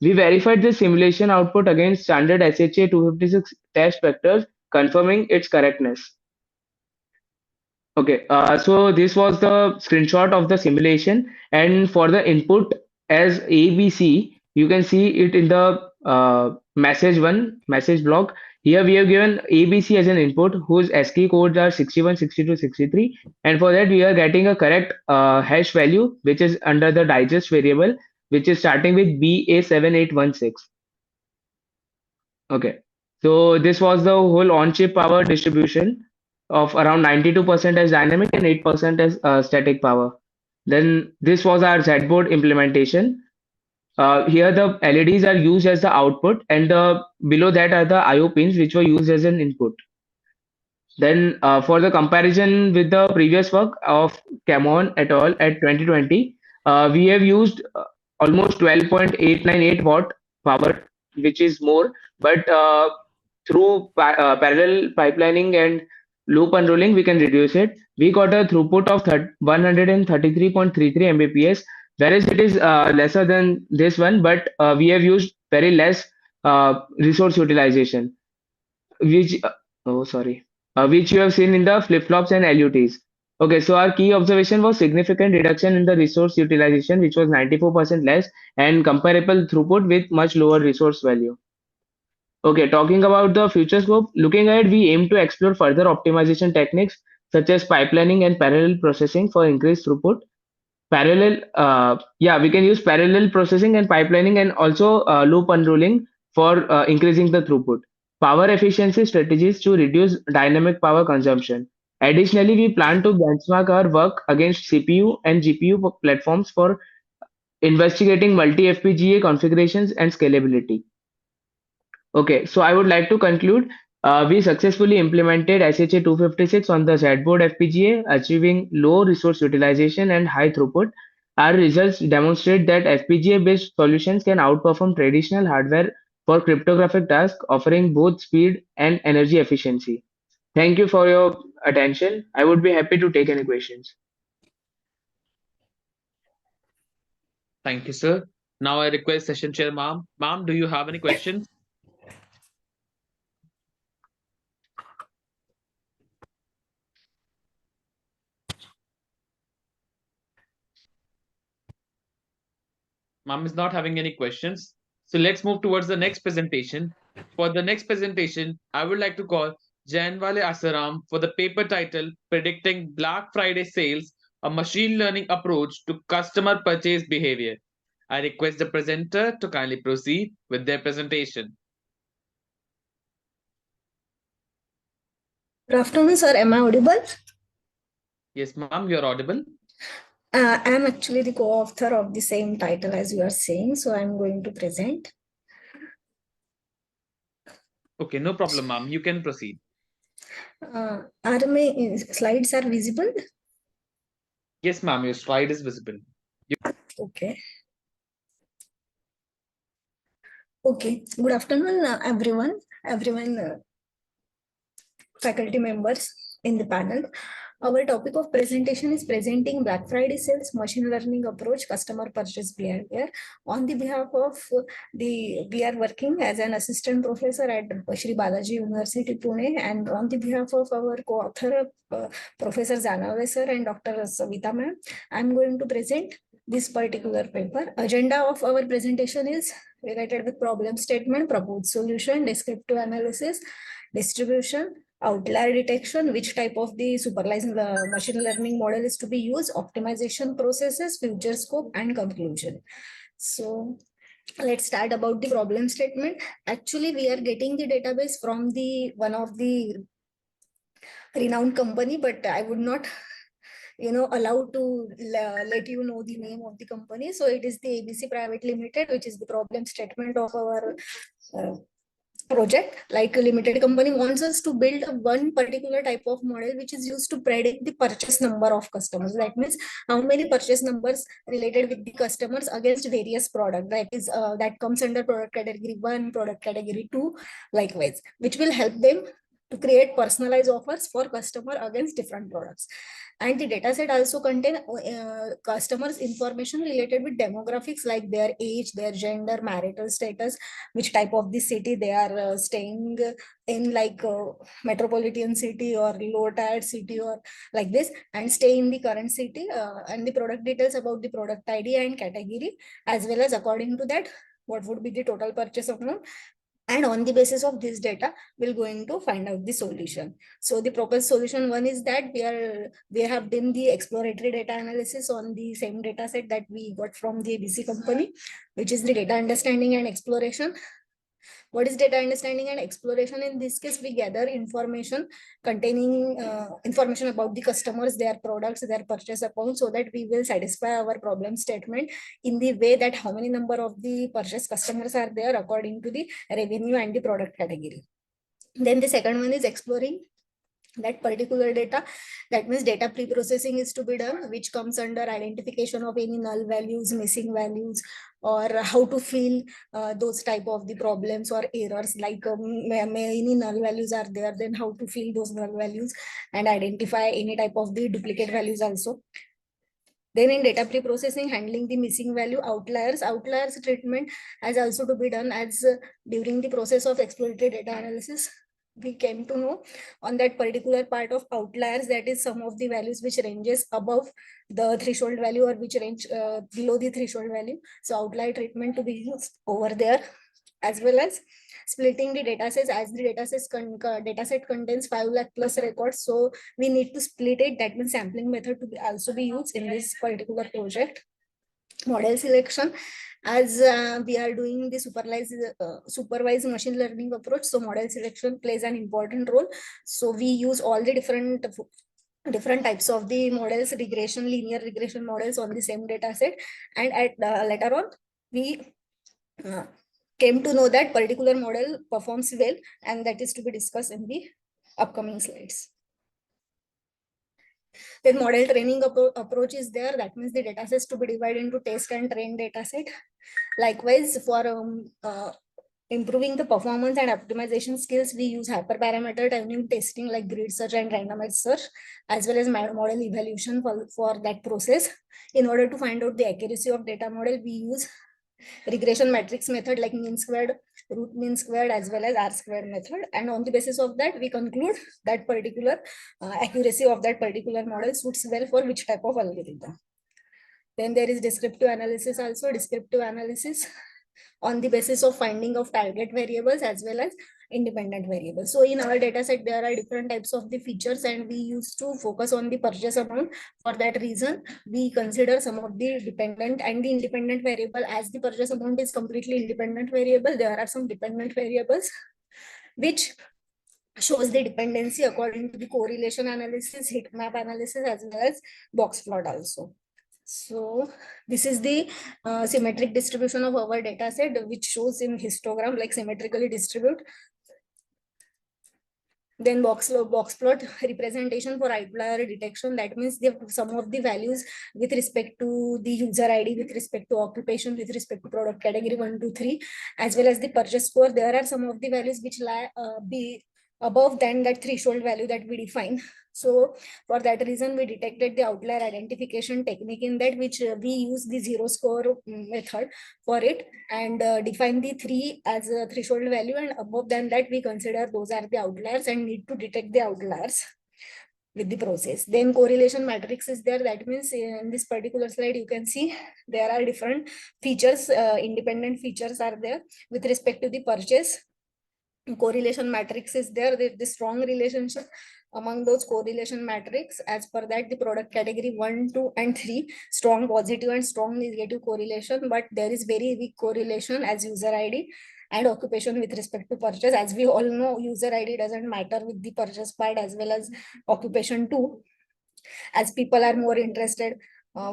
We verified the simulation output against standard SHA 256 test vectors, confirming its correctness. Okay, so this was the screenshot of the simulation, and for the input as ABC, you can see it in the message block. Here we have given ABC as an input, whose ASCII codes are 61, 62, 63, and for that we are getting a correct hash value, which is under the digest variable, which is starting with BA7816. Okay. So this was the whole on-chip power distribution of around 92% as dynamic and 8% as static power. Then this was our Z-board implementation. Here the LEDs are used as the output, and below that are the IO pins which were used as an input. Then for the comparison with the previous work of Camon et al. At 2020, we have used almost 12.898 watt power, which is more, but through parallel pipelining and loop unrolling, we can reduce it. We got a throughput of 133.33 Mbps, whereas it is lesser than this one, but we have used very less resource utilization, which oh sorry, which you have seen in the flip-flops and LUTs. Okay, so our key observation was significant reduction in the resource utilization, which was 94% less, and comparable throughput with much lower resource value. Okay, talking about the future scope, looking ahead, we aim to explore further optimization techniques such as pipelining and parallel processing for increased throughput. Yeah, we can use parallel processing and pipelining, and also loop unrolling for increasing the throughput. Power efficiency strategies to reduce dynamic power consumption. Additionally, we plan to benchmark our work against CPU and GPU platforms for investigating multi-FPGA configurations and scalability. Okay, so I would like to conclude. We successfully implemented SHA 256 on the Z-board FPGA, achieving low resource utilization and high throughput. Our results demonstrate that FPGA-based solutions can outperform traditional hardware for cryptographic tasks, offering both speed and energy efficiency. Thank you for your attention. I would be happy to take any questions. Thank you, sir. Now I request session chair, ma'am. Ma'am, do you have any questions? Ma'am is not having any questions. So let's move towards the next presentation. For the next presentation, I would like to call Janwale Asaram for the paper title Predicting Black Friday Sales, a Machine Learning Approach to Customer Purchase Behavior. I request the presenter to kindly proceed with their presentation. Good afternoon, sir. Am I audible? Yes, ma'am, you're audible. I am actually the co-author of the same title as you are saying, so I'm going to present. Okay, no problem, ma'am. You can proceed. Are my slides are visible? Yes, ma'am, your slide is visible. Okay. Okay. Good afternoon, everyone. Faculty members in the panel. Our topic of presentation is presenting Black Friday sales, machine learning approach, customer purchase behavior. On the behalf of we are working as an assistant professor at Shri Balaji University, Pune, and on the behalf of our co-author, Professor Janawale sir and Dr. Savita ma'am, I'm going to present this particular paper. Agenda of our presentation is related with problem statement, proposed solution, descriptive analysis, distribution, outlier detection, which type of the supervised machine learning model is to be used, optimization processes, future scope, and conclusion. So let's start about the problem statement. Actually, we are getting the database from the one of the renowned company, but I would not allowed to let you know the name of the company. So it is the ABC Private Limited, which is the problem statement of our project. Like a limited company wants us to build one particular type of model which is used to predict the purchase number of customers. That means how many purchase numbers related with the customers against various products. That is that comes under product category 1, product category 2, likewise, which will help them to create personalized offers for customer against different products. And the dataset also contain customers information related with demographics like their age, their gender, marital status, which type of the city they are staying in, like metropolitan city or low tier city or like this, and stay in the current city, and the product details about the product ID and category, as well as according to that what would be the total purchase amount. And on the basis of this data, we're going to find out the solution. So the proposed solution one is that we have done the exploratory data analysis on the same data set that we got from the ABC company, which is the data understanding and exploration. What is data understanding and exploration? In this case, we gather information containing information about the customers, their products, their purchase account, so that we will satisfy our problem statement in the way that how many number of the purchase customers are there according to the revenue and the product category. Then the second one is exploring that particular data. That means data pre-processing is to be done, which comes under identification of any null values, missing values, or how to fill those type of the problems or errors, like any null values are there, then how to fill those null values and identify any type of the duplicate values also. Then in data pre-processing, handling the missing value outliers treatment has also to be done, as during the process of exploratory data analysis, we came to know on that particular part of outliers, that is some of the values which ranges above the threshold value or which range below the threshold value. So outlier treatment to be used over there, as well as splitting the datasets, as the dataset contains 5 lakh plus records. So we need to split it. That means sampling method to also be used in this particular project. Model selection, as we are doing the supervised machine learning approach, so model selection plays an important role. So we use all the different types of the models, linear regression models on the same data set, and at later on we came to know that particular model performs well, and that is to be discussed in the upcoming slides. Then model training approach is there. That means the data sets to be divided into test and train data set. Likewise, for improving the performance and optimization skills, we use hyperparameter tuning testing like grid search and randomized search, as well as model evaluation for that process. In order to find out the accuracy of data model, we use regression matrix method like mean squared, root mean squared, as well as R squared method. And on the basis of that, we conclude that particular accuracy of that particular model suits well for which type of algorithm. Then there is descriptive analysis also. Descriptive analysis on the basis of finding of target variables as well as independent variables. So in our data set, there are different types of the features, and we used to focus on the purchase amount. For that reason, we consider some of the dependent and the independent variable. As the purchase amount is completely independent variable, there are some dependent variables which shows the dependency according to the correlation analysis, heat map analysis, as well as box plot also. So this is the symmetric distribution of our data set, which shows in histogram like symmetrically distribute. Then box plot representation for outlier detection. That means the some of the values with respect to the user ID, with respect to occupation, with respect to product category 1, 2, 3, as well as the purchase score. There are some of the values which lie be above than that threshold value that we define. So for that reason, we detected the outlier identification technique in that, which we use the zero score method for it, and define the 3 as a threshold value, and above than that we consider those are the outliers and need to detect the outliers with the process. Then correlation matrix is there. That means in this particular slide you can see there are different features, independent features are there with respect to the purchase. Correlation matrix is there, the strong relationship among those correlation matrix. As per that, the product category 1, 2, and 3, strong positive and strong negative correlation, but there is very weak correlation as user ID and occupation with respect to purchase. As we all know, user ID doesn't matter with the purchase part as well as occupation too, as people are more interested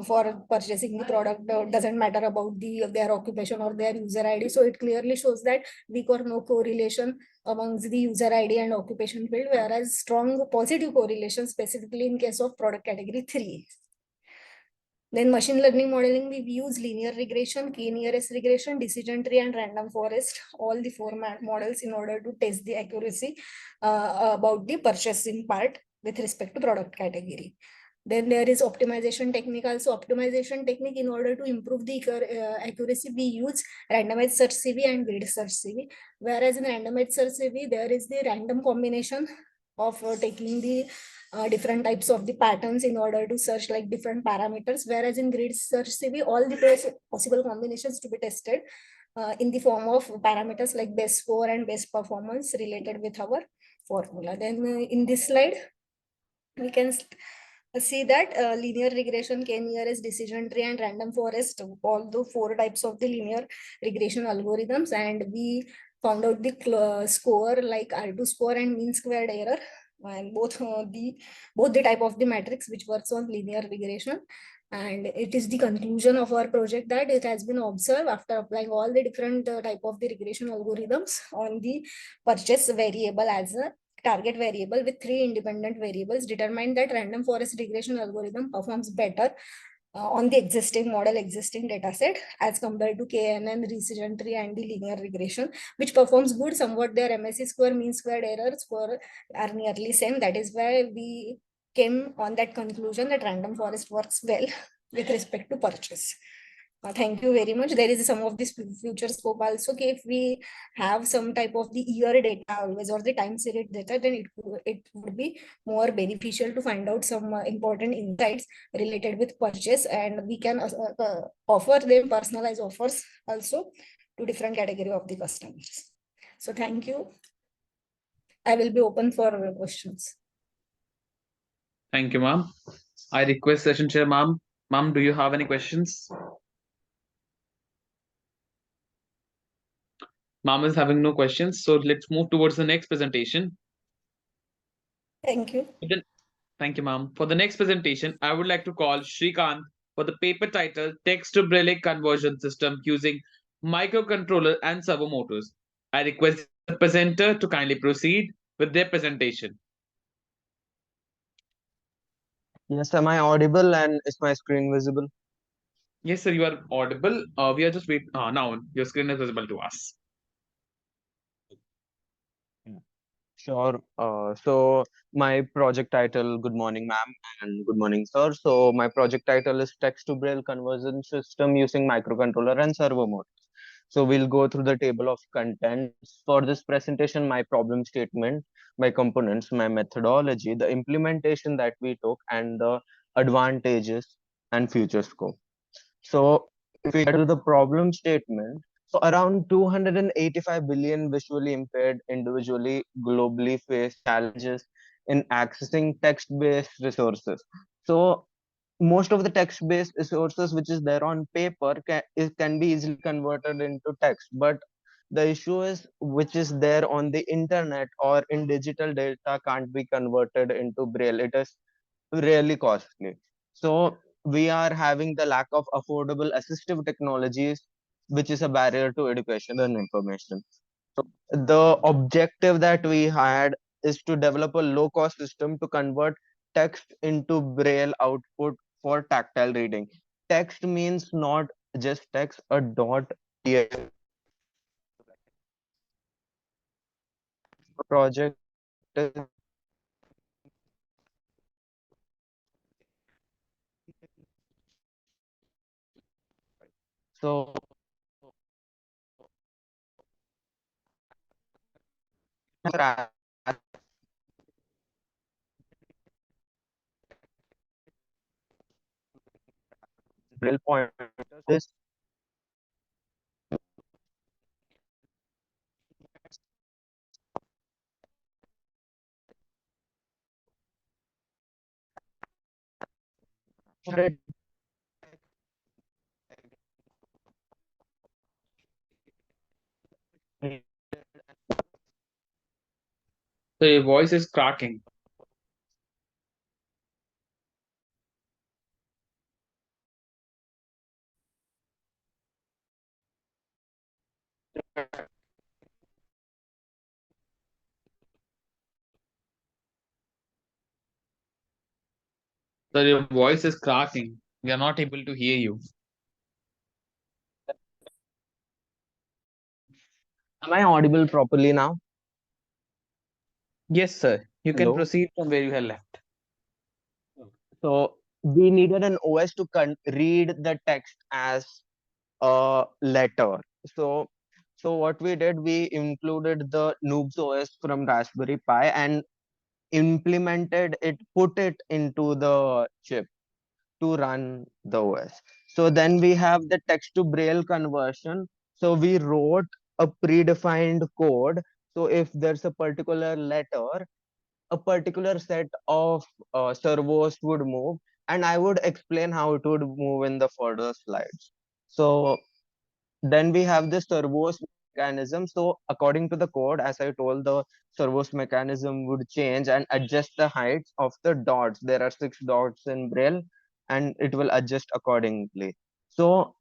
for purchasing the product. Doesn't matter about their occupation or their user ID. So it clearly shows that weak or no correlation amongst the user ID and occupation field, whereas strong positive correlation specifically in case of product category 3. Then machine learning modeling, we use linear regression, k-nearest regression, decision tree, and random forest, all the format models in order to test the accuracy about the purchasing part with respect to product category. Then there is optimization technique also. Optimization technique, in order to improve the accuracy, we use randomized search CV and weighted search CV. Whereas in randomized search CV, there is the random combination of taking the different types of the patterns in order to search like different parameters. Whereas in grid search CV, all the possible combinations to be tested in the form of parameters like best score and best performance related with our formula. Then in this slide, we can see that linear regression, k-nearest, decision tree, and random forest, all the 4 types of the linear regression algorithms, and we found out the score like R2 score and mean squared error, and both the type of the matrix which works on linear regression. And it is the conclusion of our project that it has been observed after applying all the different type of the regression algorithms on the purchase variable as a target variable with 3 independent variables, determined that random forest regression algorithm performs better on the existing model, existing data set, as compared to KNN, decision tree, and the linear regression, which performs good. Somewhat their MSE score, mean squared error score are nearly same. That is why we came on that conclusion that random forest works well with respect to purchase. Thank you very much. There is some of this future scope also. Okay, if we have some type of the year data always or the time series data, then it would be more beneficial to find out some important insights related with purchase, and we can offer them personalized offers also to different category of the customers. So thank you. I will be open for questions. Thank you, ma'am. I request session chair, ma'am. Ma'am, do you have any questions? Ma'am is having no questions, so let's move towards the next presentation. Thank you. Thank you, ma'am. For the next presentation, I would like to call Shrikant for the paper title Text to Braille Conversion System using Microcontroller and Servo Motors. I request the presenter to kindly proceed with their presentation. Yes, am I audible and is my screen visible? Yes, sir, you are audible. We are just waiting. Now your screen is visible to us. Sure. So my project title, good morning, ma'am, and good morning, sir. So my project title is Text to Braille Conversion System using Microcontroller and Servo Motors. So we'll go through the table of contents for this presentation, my problem statement, my components, my methodology, the implementation that we took, and the advantages and future scope. So if we get to the problem statement, So around 285 billion visually impaired individually globally face challenges in accessing text-based resources. So most of the text-based resources which is there on paper can be easily converted into text, but the issue is which is there on the internet or in digital data can't be converted into braille. It is really costly. So we are having the lack of affordable assistive technologies, which is a barrier to education and information. The objective that we had is to develop a low cost system to convert text into braille output for tactile reading. Text means not just text, a dot project is so braille pointers is So your voice is cracking. So your voice is cracking. We are not able to hear you. Am I audible properly now? Yes, sir. You can Hello. proceed from where you have left. So we needed an OS to read the text as a letter. So so what we did, we included the Noobs OS from Raspberry Pi and implemented it, put it into the chip to run the OS. So then we have the text to braille conversion. So we wrote a predefined code. So if there's a particular letter, a particular set of servos would move, and I would explain how it would move in the further slides. So then we have the servos mechanism. So according to the code, as I told, the servos mechanism would change and adjust the heights of the dots. There are 6 dots in braille, and it will adjust accordingly. So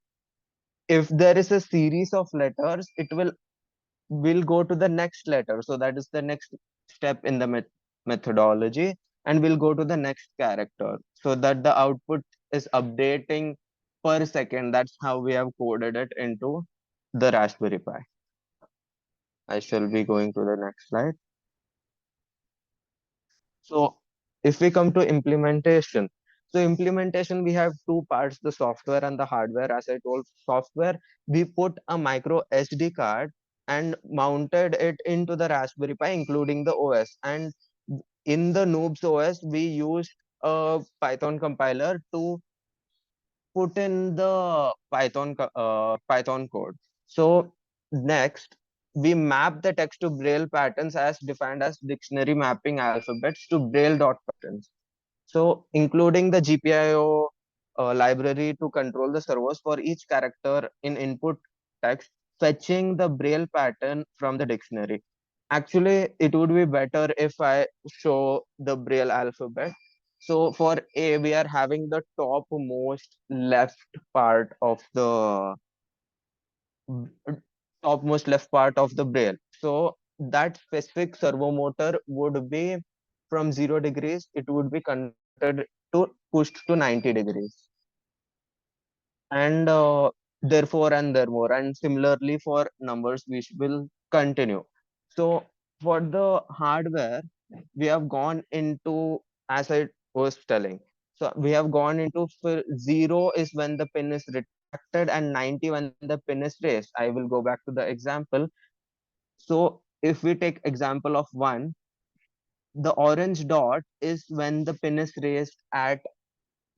if there is a series of letters, it will go to the next letter. So that is the next step in the methodology, and we'll go to the next character so that the output is updating per second. That's how we have coded it into the Raspberry Pi. I shall be going to the next slide. So if we come to implementation, so implementation, we have two parts, the software and the hardware. As I told, software, we put a micro SD card and mounted it into the Raspberry Pi, including the OS. And in the Noobs OS, we used a Python compiler to put in the Python code. So next, we map the text to Braille patterns as defined as dictionary mapping alphabets to Braille dot patterns. So including the GPIO library to control the servos for each character in input text, fetching the Braille pattern from the dictionary. Actually, it would be better if I show the Braille alphabet. So for A, we are having the topmost left part of the topmost left part of the braille. So that specific servo motor would be from 0 degrees, it would be converted to pushed to 90 degrees. And therefore, and therefore, and similarly for numbers, we will continue. So for the hardware, we have gone into, as I was telling, so we have gone into 0 is when the pin is retracted and 90 when the pin is raised. I will go back to the example. So if we take example of 1, the orange dot is when the pin is raised at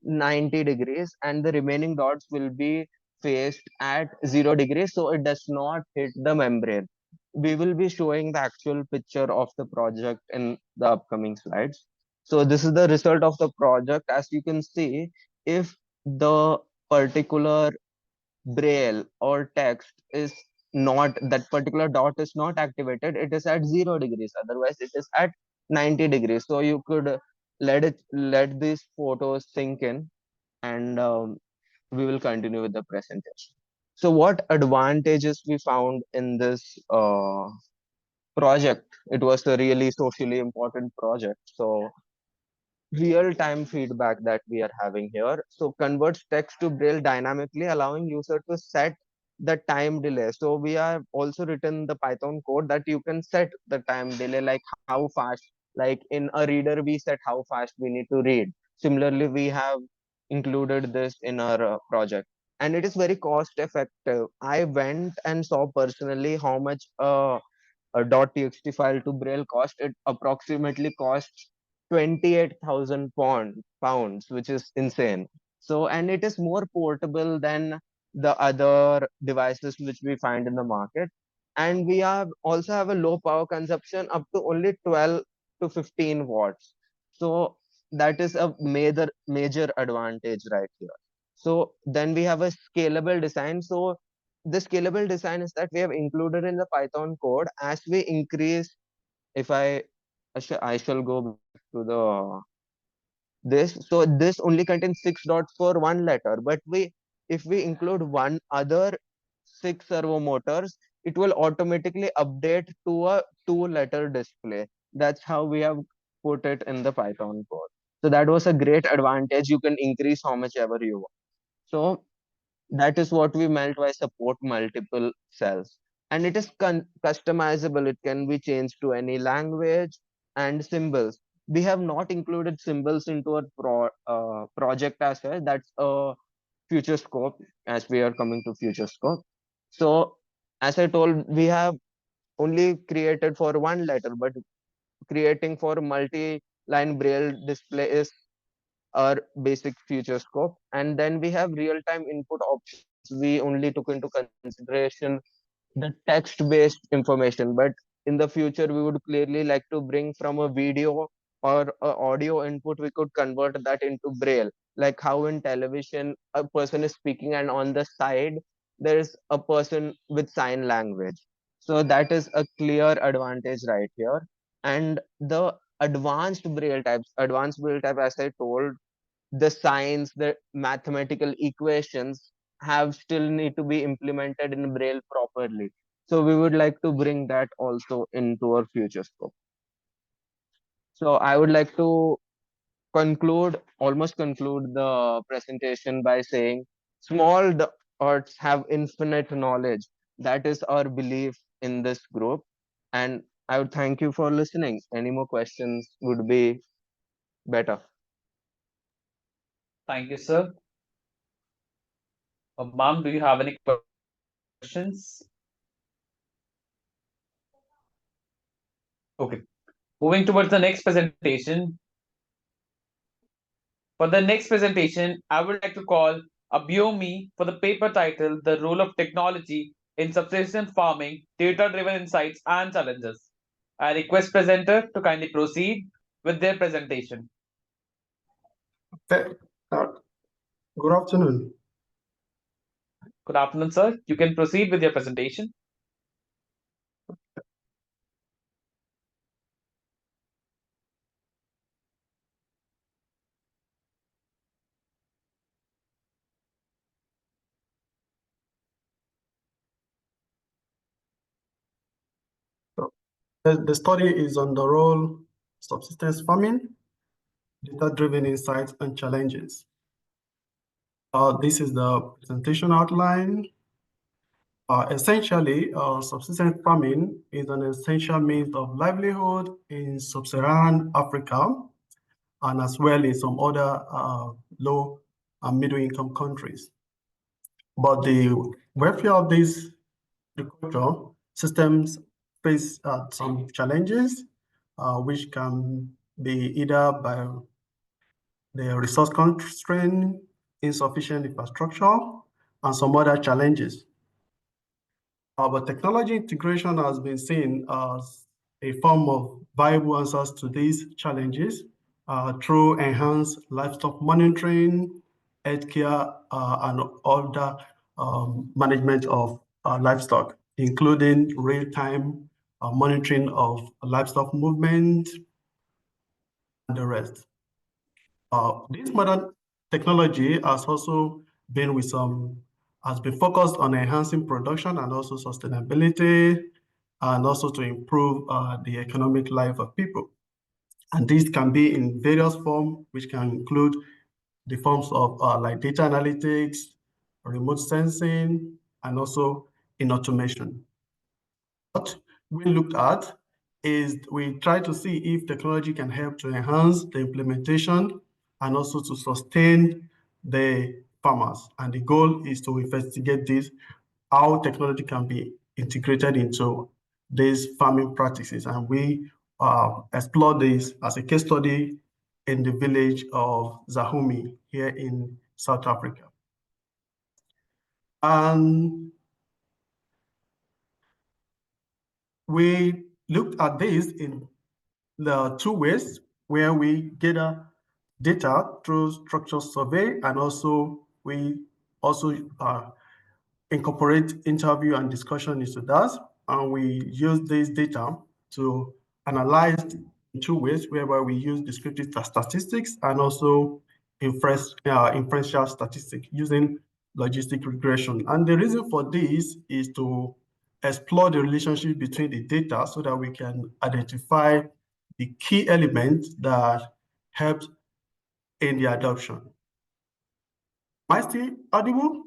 90 degrees, and the remaining dots will be faced at 0 degrees, so it does not hit the membrane. We will be showing the actual picture of the project in the upcoming slides. So this is the result of the project. As you can see, if the particular braille or text is not, that particular dot is not activated, it is at 0 degrees, otherwise it is at 90 degrees. So you could let these photos sink in, and we will continue with the presentation. So what advantages we found in this project? It was a really socially important project. So real-time feedback that we are having here. So converts text to braille dynamically, allowing user to set the time delay. So we have also written the Python code that you can set the time delay, like how fast, like in a reader, we set how fast we need to read. Similarly, we have included this in our project, and it is very cost effective. I went and saw personally how much a .txt file to braille cost. It approximately costs 28,000 pounds, which is insane. So, and it is more portable than the other devices which we find in the market. And we have also have a low power consumption up to only 12 to 15 watts. So that is a major advantage right here. So then we have a scalable design. So the scalable design is that we have included in the Python code. As we increase, if I shall go back to the this. So this only contains 6 dots for one letter, but if we include one other 6 servo motors, it will automatically update to a 2-letter display. That's how we have put it in the Python code. So that was a great advantage. You can increase how much ever you want. So that is what we meant by support multiple cells. And it is customizable. It can be changed to any language and symbols. We have not included symbols into our project as well. That's a future scope, as we are coming to future scope. So as I told, we have only created for one letter, but creating for multi-line braille display is our basic future scope. And then we have real-time input options. We only took into consideration the text-based information, but in the future we would clearly like to bring from a video or a audio input. We could convert that into braille, like how in television a person is speaking and on the side there is a person with sign language. So that is a clear advantage right here. And the advanced braille type, as I told, the signs, the mathematical equations have still need to be implemented in braille properly. So we would like to bring that also into our future scope. So I would like to almost conclude the presentation by saying small dots have infinite knowledge. That is our belief in this group. And I would thank you for listening. Any more questions would be better. Thank you, sir. Ma'am, do you have any questions? Okay. Moving towards the next presentation. For the next presentation, I would like to call Abiomi for the paper title, The Role of Technology in Subsistence Farming, Data-Driven Insights and Challenges. I request presenter to kindly proceed with their presentation. Good afternoon. Good afternoon, sir. You can proceed with your presentation. The study is on the role subsistence farming, data-driven insights and challenges. This is the presentation outline. Essentially, subsistence farming is an essential means of livelihood in sub-Saharan Africa and as well in some other low and middle income countries. But the welfare of these agriculture systems face some challenges, which can be either by the resource constraint, insufficient infrastructure, and some other challenges. But technology integration has been seen as a form of viable answers to these challenges through enhanced livestock monitoring, healthcare, and other management of livestock, including real-time monitoring of livestock movement and the rest. This modern technology has also been has been focused on enhancing production and also sustainability, and also to improve the economic life of people. And this can be in various forms, which can include the forms of like data analytics, remote sensing, and also in automation. What we looked at is we try to see if technology can help to enhance the implementation and also to sustain the farmers. And the goal is to investigate this, how technology can be integrated into these farming practices. And we explore this as a case study in the village of Zahumi here in South Africa. And we looked at this in the two ways where we gather data through structured survey, and also we also incorporate interview and discussion into that. And we use this data to analyze in two ways, whereby we use descriptive statistics and also inferential statistics using logistic regression. And the reason for this is to explore the relationship between the data so that we can identify the key elements that help in the adoption. Am I still audible?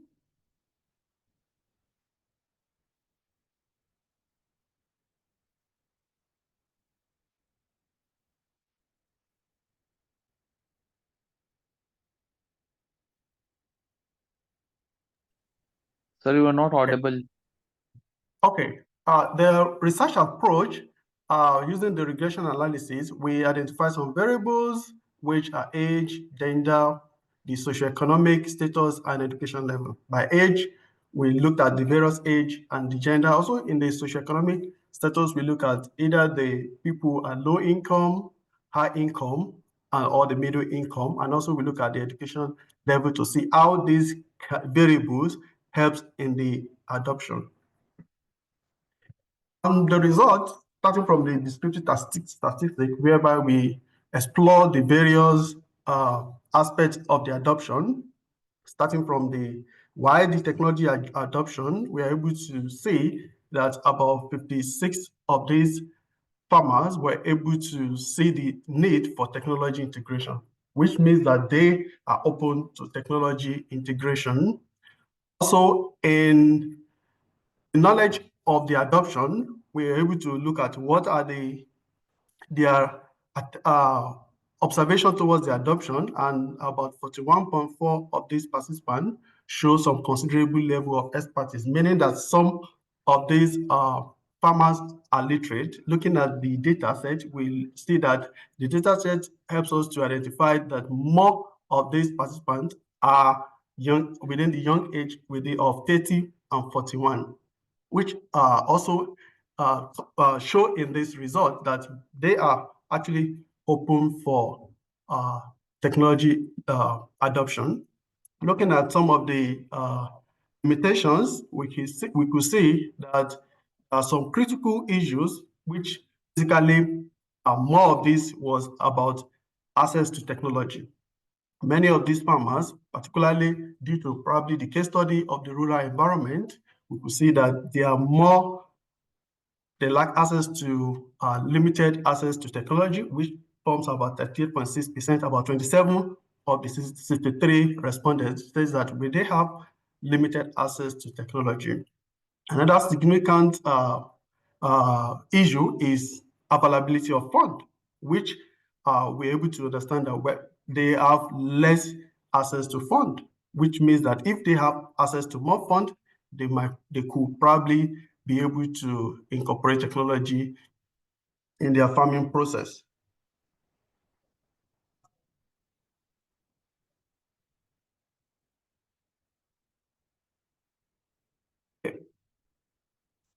Sir, you are not audible. Okay. The research approach, using the regression analysis, we identify some variables, which are age, gender, the socioeconomic status, and education level. By age, we looked at the various age and the gender. Also, in the socioeconomic status, we look at either the people are low income, high income, or the middle income. And also, we look at the education level to see how these variables helps in the adoption. The result, starting from the descriptive statistic, whereby we explore the various aspects of the adoption, starting from the why the technology adoption, we are able to see that about 56 of these farmers were able to see the need for technology integration, which means that they are open to technology integration. Also, in knowledge of the adoption, we are able to look at what are their observation towards the adoption, and about 41.4 of these participants show some considerable level of expertise, meaning that some of these farmers are literate. Looking at the data set, we'll see that the data set helps us to identify that more of these participants are young, within the young age of 30 and 41, which also show in this result that they are actually open for technology adoption. Looking at some of the limitations, we could see that some critical issues, which basically more of this was about access to technology. Many of these farmers, particularly due to probably the case study of the rural environment, we could see that they lack access to limited access to technology, which forms about 38.6%. About 27 of the 63 respondents says that they have limited access to technology. Another significant issue is availability of fund, which we're able to understand that they have less access to fund, which means that if they have access to more fund, they could probably be able to incorporate technology in their farming process.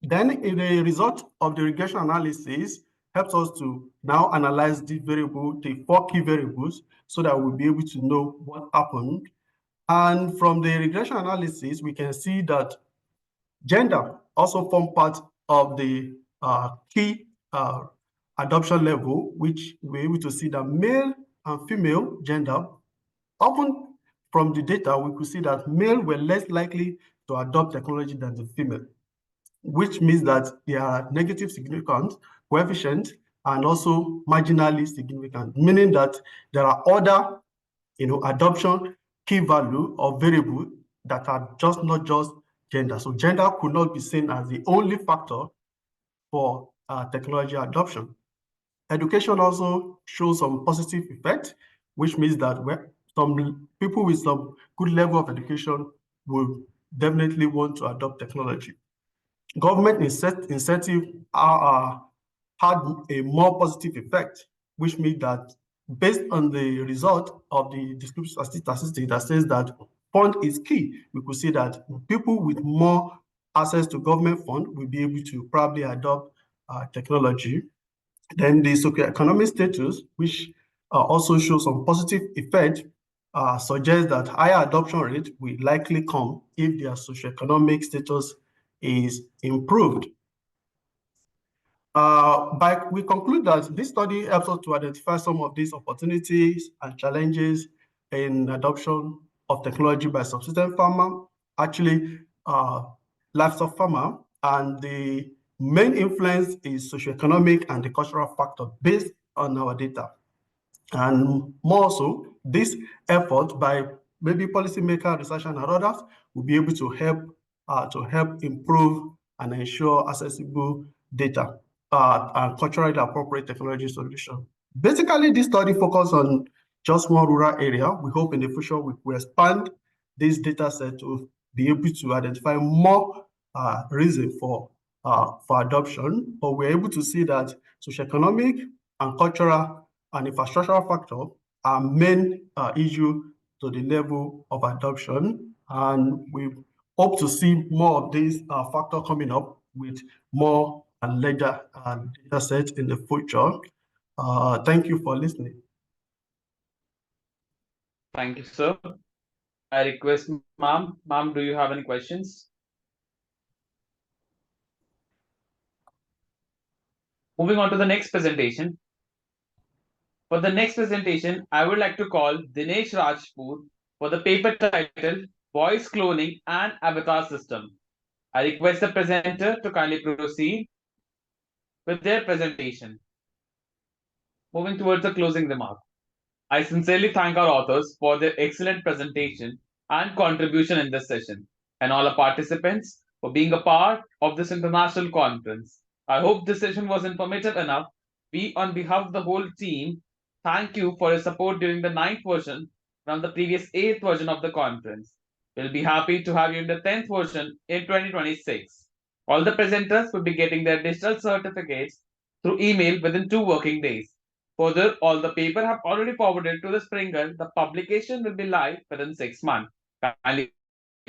Then in the result of the regression analysis helps us to now analyze the 4 key variables, so that we'll be able to know what happened. And from the regression analysis, we can see that gender also form part of the key adoption level, which we're able to see that male and female gender, often from the data, we could see that male were less likely to adopt technology than the female, which means that there are negative significant coefficients and also marginally significant, meaning that there are other adoption key value or variable that are just not just gender. So gender could not be seen as the only factor for technology adoption. Education also shows some positive effect, which means that some people with some good level of education will definitely want to adopt technology. Government incentive had a more positive effect, which means that based on the result of the description statistics that says that fund is key, we could see that people with more access to government fund will be able to probably adopt technology. Then the socioeconomic status, which also shows some positive effect, suggests that higher adoption rate will likely come if their socioeconomic status is improved. But we conclude that this study helps us to identify some of these opportunities and challenges in adoption of technology by subsistence farmer, actually livestock farmer, and the main influence is socioeconomic and the cultural factor based on our data. And more so, this effort by maybe policymaker, researcher, and others will be able to help improve and ensure accessible data and culturally appropriate technology solution. Basically, this study focused on just one rural area. We hope in the future we will expand this data set to be able to identify more reason for adoption, but we're able to see that socioeconomic and cultural and infrastructural factor are main issue to the level of adoption, and we hope to see more of these factor coming up with more and larger data sets in the future. Thank you for listening. Thank you, sir. I request ma'am. Ma'am, do you have any questions? Moving on to the next presentation. For the next presentation, I would like to call Dinesh Rajput for the paper title Voice Cloning and Avatar System. I request the presenter to kindly proceed with their presentation. Moving towards the closing remark. I sincerely thank our authors for their excellent presentation and contribution in this session, and all our participants for being a part of this international conference. I hope this session was informative enough. We, on behalf of the whole team, thank you for your support during the 9th version from the previous 8th version of the conference. We'll be happy to have you in the 10th version in 2026. All the presenters will be getting their digital certificates through email within 2 working days. Further, all the paper have already forwarded to the Springer. The publication will be live within 6 months. Kindly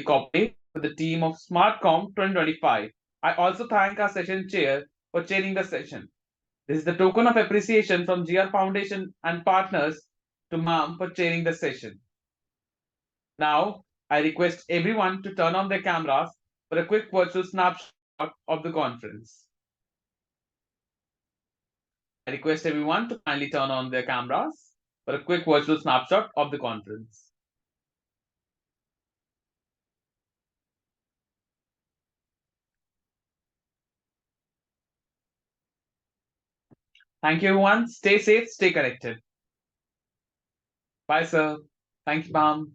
cooperate with the team of SMARTCOM 2025. I also thank our session chair for chairing the session. This is the token of appreciation from GR Foundation and partners to ma'am for chairing the session. Now, I request everyone to turn on their cameras for a quick virtual snapshot of the conference. I request everyone to kindly turn on their cameras for a quick virtual snapshot of the conference. Thank you, everyone. Stay safe, stay connected. Bye, sir. Thank you, ma'am.